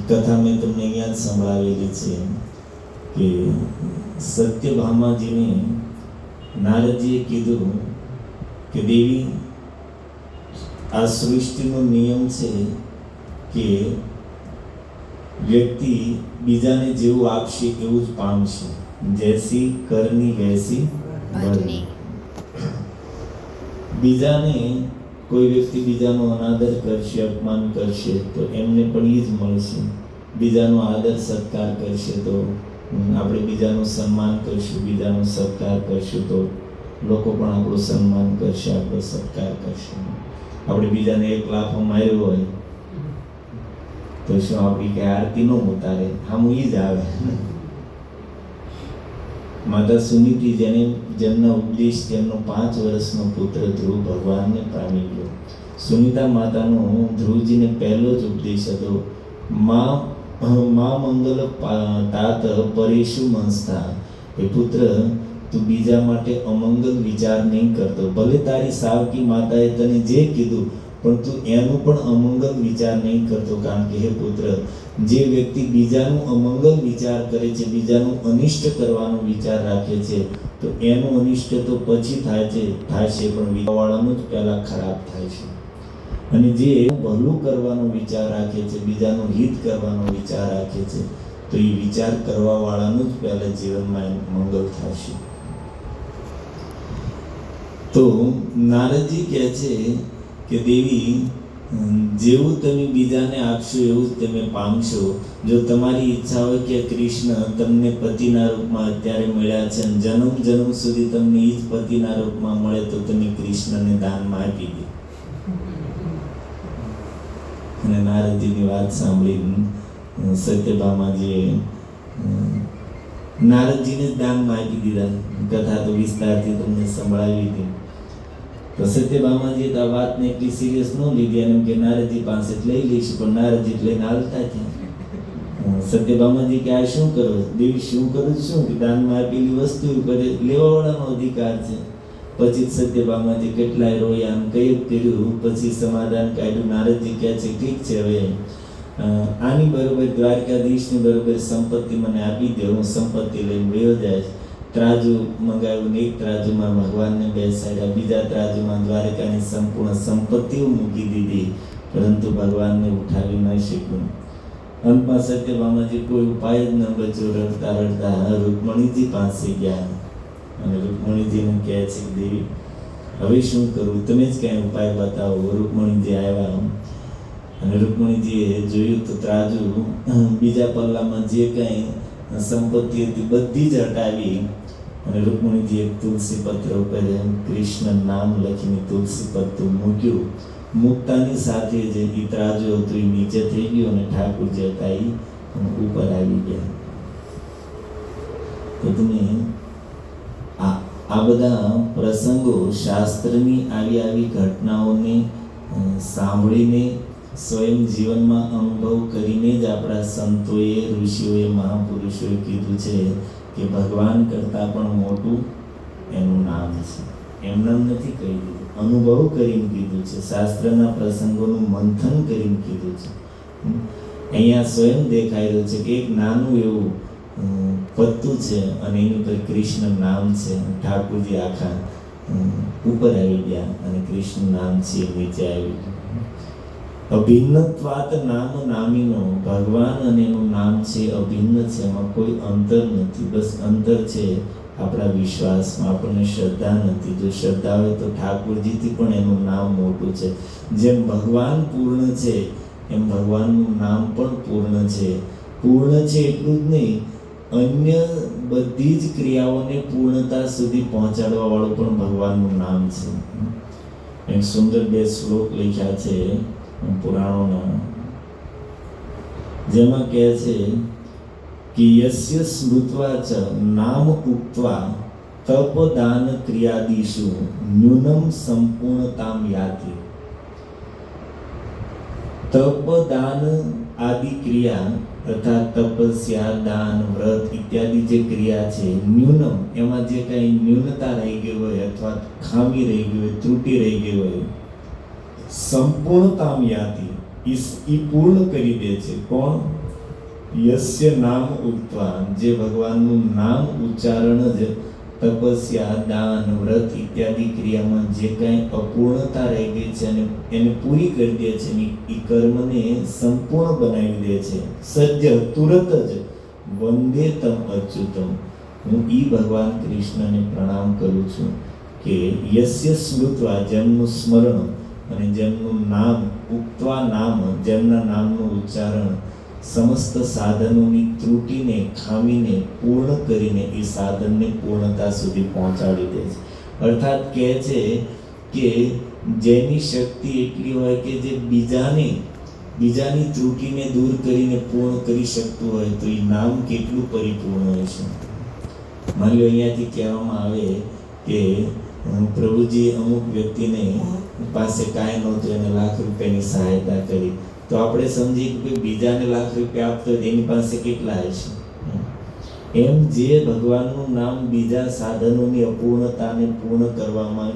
કથા મેં તમને અહીંયા જ સંભળાવેલી છે કે સત્યભામાજીને નારદજીએ કીધું કે દેવી, આ સૃષ્ટિનો નિયમ છે કે વ્યક્તિ બીજાને જેવું આપશે એવું જ પામશે. જૈસી કરની વૈસી ભરની. બીજાને કોઈ વ્યક્તિ બીજાનો અનાદર કરશે, અપમાન કરશે તો એમને પણ એ જ મળશે. બીજાનો આદર સત્કાર કરશે તો આપણે બીજાનું સન્માન કરશું, બીજાનો સત્કાર કરશું તો લોકો પણ આપણું સન્માન કરશે, આપણો સત્કાર કરશે. આપણે બીજાને એક લાફો માર્યો હોય તો શું આપણી કે આરતી નો ઉતારે, આમ ઈ જ આવે. માતા સુનીતિ, જેમના ઉપદેશ તેમનો 5 વર્ષનો પુત્ર ધ્રુવ ભગવાનને પામી ગયો. સુનીતા માતાનો ધ્રુવજીને પહેલો જ ઉપદેશ હતો, મા મંગલ તાત પરેશુ મંસ્થા. એ પુત્ર, તું બીજા માટે અમંગલ વિચાર નહીં કરતો. ભલે તારી સાવકી માતાએ તને જે કીધું પણ તું એનું પણ અમંગલ વિચાર નહીં કરતો. કારણ કે હે પુત્ર, જે વ્યક્તિ બીજાનું અમંગલ વિચાર કરે છે, બીજાનું અનિષ્ટ કરવાનો વિચાર રાખે છે, તો એનું અનિષ્ટ તો પછી થશે પણ બીજાવાળાનું જ પહેલા ખરાબ થાય છે. અને જે ભલું કરવાનો વિચાર રાખે છે, બીજાનું હિત કરવાનો વિચાર રાખે છે, તો એ વિચાર કરવા વાળાનું જ પહેલા જીવનમાં મંગળ થશે. તો નારદજી કહે છે કે દેવી, જેવું તમે બીજાને આપશો એવું જ તમે પામશો. જો તમારી ઈચ્છા હોય કે કૃષ્ણ તમને પતિના રૂપમાં અત્યારે મળ્યા છે અને જન્મ જન્મ સુધી તમને એ જ પતિના રૂપમાં મળે તો તમે કૃષ્ણને દાનમાં આપી દો. અને નારદજીની વાત સાંભળી સત્યભામાજીએ નારદજીને જ દાનમાં આપી દીધા. કથા તો વિસ્તારથી તમને સંભળાવી હતી. તો સત્યભામાજીએ તો આ વાતને એટલી સિરિયસ ન લીધી, એમ કે નારદજી પાસે લઈ લઈશું, પણ નારદજી લઈને હાલતા થયા. સત્યભામાજી કે આ શું કરો દેવી, શું કરું શું કે દાનમાં આપેલી વસ્તુ ઉપર લેવાવાળાનો અધિકાર છે. પછી સત્યભામાજી કેટલાય રોયા, કઈ કર્યું, પછી સમાધાન કાઢ્યું. નારદજી કહે છે ઠીક છે, હવે આની બરોબર દ્વારકાધીશની બરોબર સંપત્તિ મને આપી દે, હું સંપત્તિ લઈને વયો જાય. ત્રાજુ મંગાવ્યું, એક ત્રાજુમાં ભગવાનને બેસાડ્યા, બીજા ત્રાજુમાં દ્વારકાની સંપૂર્ણ સંપત્તિઓ મૂકી દીધી, પરંતુ ભગવાનને ઉઠાવી ન શક્યું. અંતમાં સત્યભામાજી કોઈ ઉપાય જ ન બચ્યો. રડતા રડતા રૂકમણીજી પાસે ગયા અને રૂકમણીજીને કહે છે કે દેવી હવે શું કરું, તમે જ કંઈ ઉપાય બતાવો. રૂકમણીજી આવ્યા અને રૂકમણીજીએ જોયું તો ત્રાજુ બીજા પલ્લામાં જે કંઈ સંપત્તિ હતી બધી જ હટાવી અને રૂકમણીજી એક તુલસી પત્ર ઉપર કૃષ્ણ નામ લખીને તુલસી પત્ર મૂક્યું. મૂકતાની સાથે જે ઈ ત્રાજુ હતું એ નીચે થઈ ગયું અને ઠાકોરજી હતા એ ઉપર આવી ગયા. તો તમે આ બધા પ્રસંગો શાસ્ત્રની આવી ઘટનાઓને સાંભળીને સ્વયં જીવનમાં અનુભવ કરીને જ આપણા સંતોએ, ઋષિઓએ, મહાપુરુષોએ કીધું છે કે ભગવાન કરતાં પણ મોટું એનું નામ છે. એમને નથી કહી દીધું, અનુભવ કરીને કીધું છે. શાસ્ત્રના પ્રસંગોનું મંથન કરીને કીધું છે. અહીંયા સ્વયં દેખાઈ રહ્યું છે કે એક નાનું એવું પત્તું છે અને એની ઉપર કૃષ્ણ નામ છે. ઠાકોરજી આખા ઉપર આવી ગયા અને કૃષ્ણ નામ છે નીચે આવી ગયું. અભિન્નત્વાત નામ નામીનો, ભગવાન અને એનું નામ છે અભિન્ન છે, એમાં કોઈ અંતર નથી. બસ અંતર છે આપણા વિશ્વાસમાં, આપણને શ્રદ્ધા નથી. જો શ્રદ્ધા હોય તો ઠાકોરજીથી પણ એનું નામ મોટું છે. જેમ ભગવાન પૂર્ણ છે એમ ભગવાનનું નામ પણ પૂર્ણ છે. પૂર્ણ છે એટલું જ નહીં, અન્ય બધી જ ક્રિયાઓને પૂર્ણતા સુધી પહોંચાડવા વાળું પણ ભગવાનનું નામ છે. એક સુંદર 2 શ્લોક લખ્યા છે પુરાણોના, જેમાં કહે છે કે યસ્ય સ્મૃત્વા ચ નામ ઉક્ત્વા તપ દાન ક્રિયાદિષુ ન્યૂનમ સંપૂર્ણતામ યાતિ. તપ દાન આદિ ક્રિયા તથા તપસ્યા, દાન, વ્રત ઇત્યાદિ જે ક્રિયા છે, ન્યૂનમ એમાં જે કંઈ ન્યૂનતા રહી ગઈ હોય અથવા ખામી રહી ગઈ હોય, ત્રુટિ રહી ગઈ હોય, સંપૂર્ણતામ યાતિ, ઈ પૂર્ણ કરી દે છે. કોણ? યસ્ય નામ ઉક્ત્વા, જે ભગવાનનું નામ ઉચ્ચારણ જ તપસ્યા, દાન, વ્રત ઇત્યાદિ ક્રિયામાં જે કંઈ અપૂર્ણતા રહી ગઈ છે અને એને પૂરી કરી દે છે, એ કર્મને સંપૂર્ણ બનાવી દે છે. સજ્જ તુરત જ વંદે તમ અચ્યુતમ, હું ઈ ભગવાન કૃષ્ણને પ્રણામ કરું છું કે યસ્ય સ્મૃત્વા, જેમનું સ્મરણ અને જેમનું નામ, ઉક્ત્વા નામ, જેમના નામનું ઉચ્ચારણ સમસ્ત સાધનોની ત્રુટિને, ખામીને પૂર્ણ કરીને એ સાધનને પૂર્ણતા સુધી પહોંચાડી દે છે. અર્થાત કહે છે કે જેની શક્તિ એટલી હોય કે જે બીજાની ત્રુટિને દૂર કરીને પૂર્ણ કરી શકતું હોય તો એ નામ કેટલું પરિપૂર્ણ હોય છે. માની લો અહીંયાથી કહેવામાં આવે કે પ્રભુજી અમુક વ્યક્તિને પાસે કાંઈ નહોતું, એને લાખ રૂપિયાની સહાયતા કરી, તો આપણે સમજીએ કે બીજાને લાખ રૂપિયા આપતો હોય એની પાસે કેટલા હશે. એમ જે ભગવાનનું નામ બીજા સાધનોની અપૂર્ણતાને પૂર્ણ કરવામાં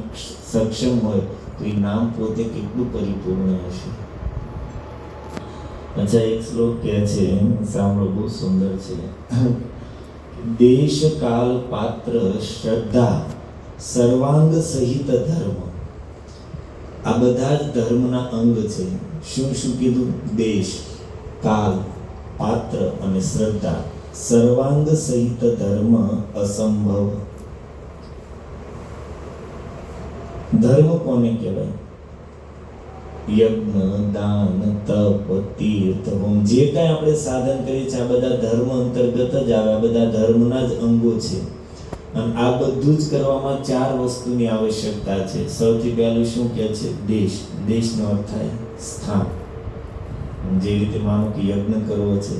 સક્ષમ હોય તો એ નામ પોતે કેટલું પરિપૂર્ણ હશે. અચ્છા, એક શ્લોક કહે છે, સાંભળો, બહુ સુંદર છે. દેશ કાલ પાત્ર શ્રદ્ધા સર્વાંગ સહિત ધર્મ. આ બધા જ ધર્મના અંગ છે. શું શું કીધું? દેશ, કાલ, પાત્ર અને શ્રદ્ધા. સર્વાંગ સહિત ધર્મ અસંભવ. ધર્મ કોને કહેવાય? યજ્ઞ, દાન, તપ, તીર્થ, હોમ, જે કાંઈ આપણે સાધન કરીએ છીએ આ બધા ધર્મ અંતર્ગત જ આવે. આ બધા ધર્મના જ અંગો છે. અને આ બધું જ કરવામાં 4 વસ્તુની આવશ્યકતા છે. સૌથી પહેલું શું કહે છે? દેશ. દેશનો અર્થ થાય સ્થાન. જે રીતે માનો કે યજ્ઞ કરવો છે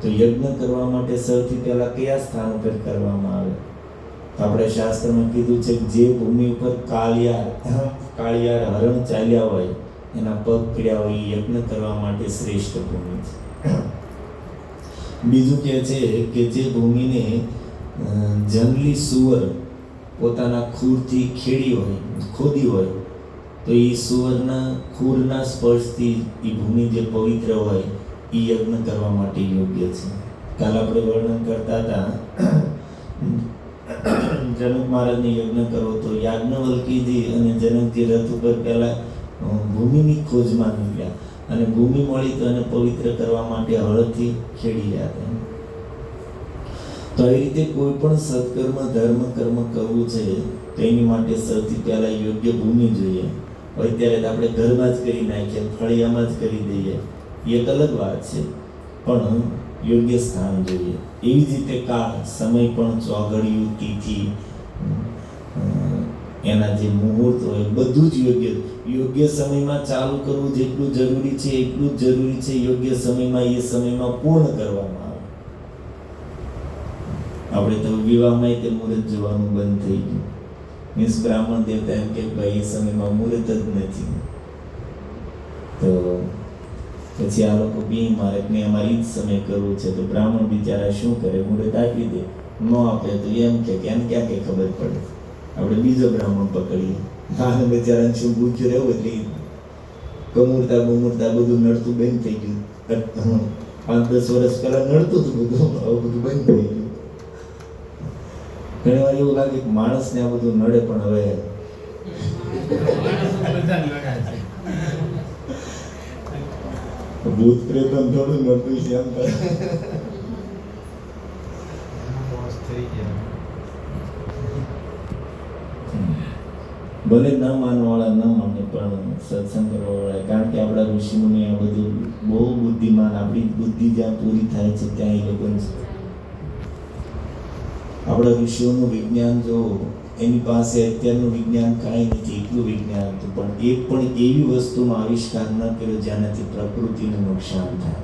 તો યજ્ઞ કરવા માટે સૌથી પહેલા કયા સ્થાન ઉપર કરવામાં આવે? આપણે શાસ્ત્રમાં કીધું છે કે જે ભૂમિ ઉપર કાળિયાર હરણ ચાલ્યા હોય, એના પગ પીડ્યા હોય, એ યજ્ઞ કરવા માટે શ્રેષ્ઠ ભૂમિ છે. બીજું કહે છે કે જે ભૂમિને જંગલી સુવર પોતાના ખૂરથી ખોદી હોય તો એ સુવરના ખૂરના સ્પર્શથી એ ભૂમિ જે પવિત્ર હોય એ યજ્ઞ કરવા માટે યોગ્ય છે. કાલ આપણે વર્ણન કરતા હતા જનક મહારાજને યજ્ઞ કરવો તો યાજ્ઞવલ્કીજી અને જનકજી રથ ઉપર પહેલા ભૂમિની ખોજમાં નીકળ્યા અને ભૂમિ મળી તો એને પવિત્ર કરવા માટે હળદથી ખેડી રહ્યા હતા. તો આવી રીતે કોઈ પણ સત્કર્મ ધર્મ કર્મ કરવું છે તો એની માટે સૌથી પહેલા યોગ્ય ભૂમિ જોઈએ. અત્યારે તો આપણે ઘરમાં જ કરી નાખીએ, ફળિયામાં જ કરી દઈએ, એ એક અલગ વાત છે, પણ યોગ્ય સ્થાન જોઈએ. એવી જ રીતે કાળ, સમય પણ ચોઘડિયું, તિથિ, એના જે મુહૂર્ત હોય બધું જ યોગ્ય સમયમાં ચાલુ કરવું જેટલું જરૂરી છે એટલું જ જરૂરી છે યોગ્ય સમયમાં એ સમયમાં પૂર્ણ કરવામાં આવે. આપણે તો વિવાહમાં તે મુહૂર્ત જોવાનું બંધ થઈ ગયું. મીન્સ બ્રાહ્મણ દેવતા એમ કે ભાઈ એ સમયમાં મુહૂર્ત જ નથી. તો પછી આ લોકો બી મારે મેં અમારી જ સમય કરવું છે. તો બ્રાહ્મણ બિચારા શું કરે, મુહૂર્ત આપી દે, ન આપે તો એમ કે એમ ક્યાં કઈ ખબર પડે, આપણે બીજો બ્રાહ્મણ પકડીએ. આને બિચારાને શું ભૂખ્યું રહેવું એટલે કમુરતા બધું નડતું બંધ થઈ ગયું. 5-10 વર્ષ પહેલા નડતું હતું બધું, હવે બધું બંધ થઈ ગયું. ઘણી વાર એવું લાગે કે માણસને આ બધું નડે, પણ હવે ભૂત પ્રેત થોડું નડતું છે એમ કરે. ભલે ન માનવાવાળા ન માને, પણ સત્સંગ કરવાવાળા, કારણ કે આપણા ઋષિમુનિ આ બધું બહુ બુદ્ધિમાન, આપણી બુદ્ધિ જ્યાં પૂરી થાય છે ત્યાં એ લોકો આપણા ઋષિઓનું વિજ્ઞાન જો એની પાસે અત્યારનું વિજ્ઞાન કાંઈ નથી, એટલું વિજ્ઞાન હતું, પણ એક પણ એવી વસ્તુનો આવિષ્કાર ન કર્યો જેનાથી પ્રકૃતિને નુકસાન થાય.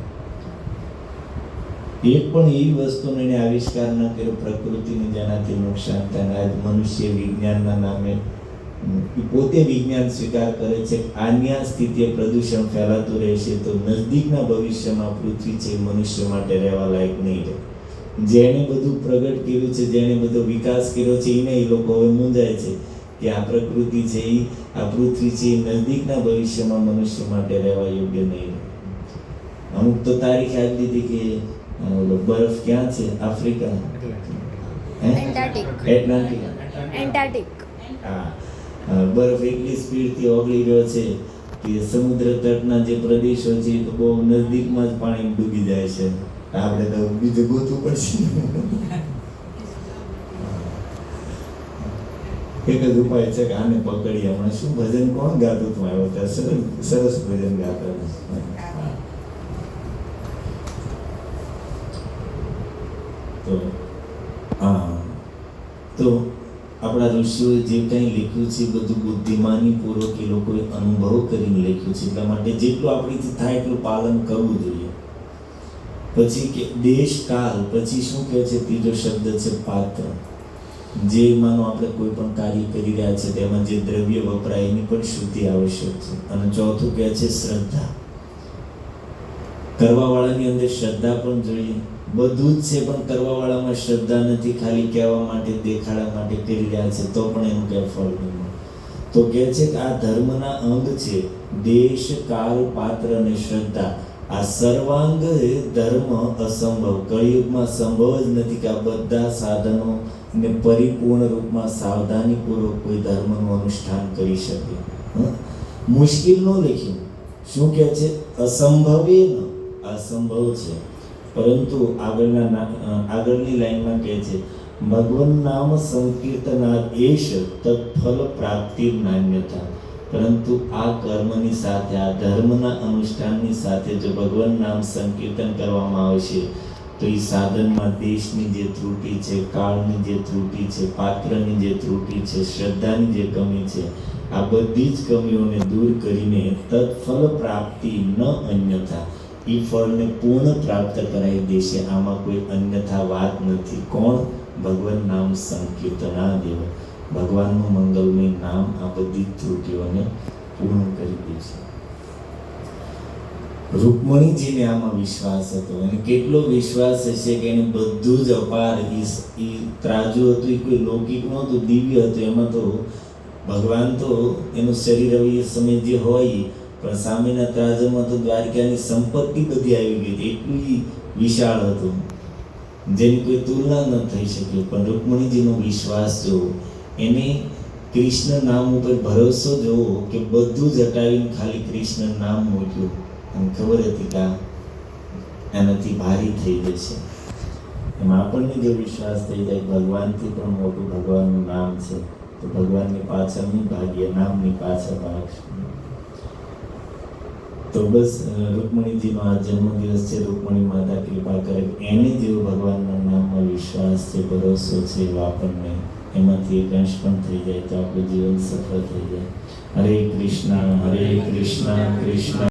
એક પણ એવી વસ્તુનો એને આવિષ્કાર ન કર્યો પ્રકૃતિને જેનાથી નુકસાન થાય. આજ મનુષ્ય વિજ્ઞાનના નામે પોતે વિજ્ઞાન સ્વીકાર કરે છે. આની આ સ્થિતિએ પ્રદૂષણ ફેલાતું રહેશે તો નજદીકના ભવિષ્યમાં પૃથ્વી છે મનુષ્ય માટે રહેવા લાયક નહીં રહે. જેણે બધું પ્રગટ કર્યું છે, જેણે બધો વિકાસ કર્યો છે, એને એ લોકો હવે મૂંઝાય છે કે આ પ્રકૃતિ છે, આ પૃથ્વી છે, નજદીકના ભવિષ્યમાં મનુષ્ય માટે રહેવા યોગ્ય નહીં રહે. અમુક તો તારીખ આપી દીધી કે બરફ ક્યાં છે, આફ્રિકા, એન્ટાર્કટિક. હા, બરફ એટલી સ્પીડથી ઓગળી રહ્યો છે કે સમુદ્ર તટના જે પ્રદેશો છે એ તો બહુ નજદીકમાં જ પાણી ડૂબી જાય છે. આપણે તો બીજું ગોતવું પડશે. એક જ ઉપાય છે કે આને પકડીએ. હમણાં શું ભજન કોણ ગાતું હતું આવ્યો ત્યાં, સરસ ભજન ગાતા. તો હા, તો આપણા ઋષિઓએ જે કંઈ લખ્યું છે બધું બુદ્ધિમાની પૂર્વક એ લોકોએ અનુભવ કરીને લખ્યું છે. એટલા માટે જેટલું આપણીથી થાય એટલું પાલન કરવું જોઈએ. પછી કે દેશ કાલ, પછી શું કહે છે, ત્રીજો શબ્દ છે પાત્ર. જે માનો આપણે કોઈ પણ કાર્ય કરી રહ્યા છે તેમાં જે દ્રવ્ય વપરાય એની પણ શુદ્ધિ આવશ્યક છે. અને ચોથું કહે છે શ્રદ્ધા. કરવાવાળાની અંદર શ્રદ્ધા પણ જોઈએ. બધું જ છે પણ કરવાવાળામાં શ્રદ્ધા નથી, ખાલી કહેવા માટે, દેખાડા માટે કરી રહ્યા છે તો પણ એનું કંઈ ફળ નહીં. તો કહે છે કે આ ધર્મના અંગ છે દેશ, કાલ, પાત્ર અને શ્રદ્ધા. આ સર્વાંગ ધર્મ અસંભવ, કળિયુગમાં સંભવ જ નથી કે આ બધા સાધનો ને પરિપૂર્ણ રૂપમાં સાવધાનીપૂર્વક કોઈ ધર્મનું અનુષ્ઠાન કરી શકે. મુશ્કેલ ન લખ્યું. શું કહે છે? અસંભવે ન, અસંભવ છે. પરંતુ આગળની લાઈનમાં કહે છે ભગવન નામ સંકીર્તનાદ એશ તત્ફલ પ્રાપ્તિ નાન્યતા. પરંતુ આ કર્મની સાથે, આ ધર્મના અનુષ્ઠાનની સાથે જો ભગવાન નામ સંકીર્તન કરવામાં આવશે તો એ સાધનમાં દેશની જે ત્રુટિ છે, કાળની જે ત્રુટિ છે, પાત્રની જે ત્રુટિ છે, શ્રદ્ધાની જે કમી છે, આ બધી જ કમીઓને દૂર કરીને તત્ફલ પ્રાપ્તિ ન અન્યથા, એ ફળને પૂર્ણ પ્રાપ્ત કરાવી દેશે. આમાં કોઈ અન્યથા વાત નથી. કોણ? ભગવાન નામ સંકીર્તનાદેવ. ભગવાનનું મંગલમય નામ આ બધી ત્રુટિઓને પૂર્ણ કરી દે છે. રૂકમણીજીને આમાં વિશ્વાસ હતો, અને કેટલો વિશ્વાસ હશે કે એને બધું જ અપાર, એ ત્રાજુ હતું, એ કોઈ લૌકિક નહોતું, દિવ્ય હતું. એમાં તો ભગવાન તો એનું શરીર હવે એ સમય જે હોય, પણ સામેના ત્રાજુમાં તો દ્વારિકાની સંપત્તિ બધી આવી ગઈ હતી. એટલું વિશાળ હતું જેની કોઈ તુલના ન થઈ શકે. પણ રૂકમણીજીનો વિશ્વાસ જોવો, એને કૃષ્ણ નામ ઉપર ભરોસો જોવો કે બધું જ હટાવીને ખાલી કૃષ્ણ નામ મૂક્યું. અને ખબર હતી કે એનાથી ભારી થઈ જશે. એમાં આપણને જો વિશ્વાસ થઈ જાય ભગવાનથી પણ મોટું ભગવાનનું નામ છે, તો ભગવાનની પાછળ નહીં ભાગીએ, નામની પાછળ ભાગશું. તો બસ રૂકમણીજીનો આ જન્મદિવસ છે. રૂકમણી માતા કૃપા કરે, એને જેવો ભગવાનના નામમાં વિશ્વાસ છે, ભરોસો છે, એવો આપણને એમાંથી એક અંશ પણ થઈ જાય તો આપણું જીવન સફળ થઈ જાય. હરે કૃષ્ણ કૃષ્ણ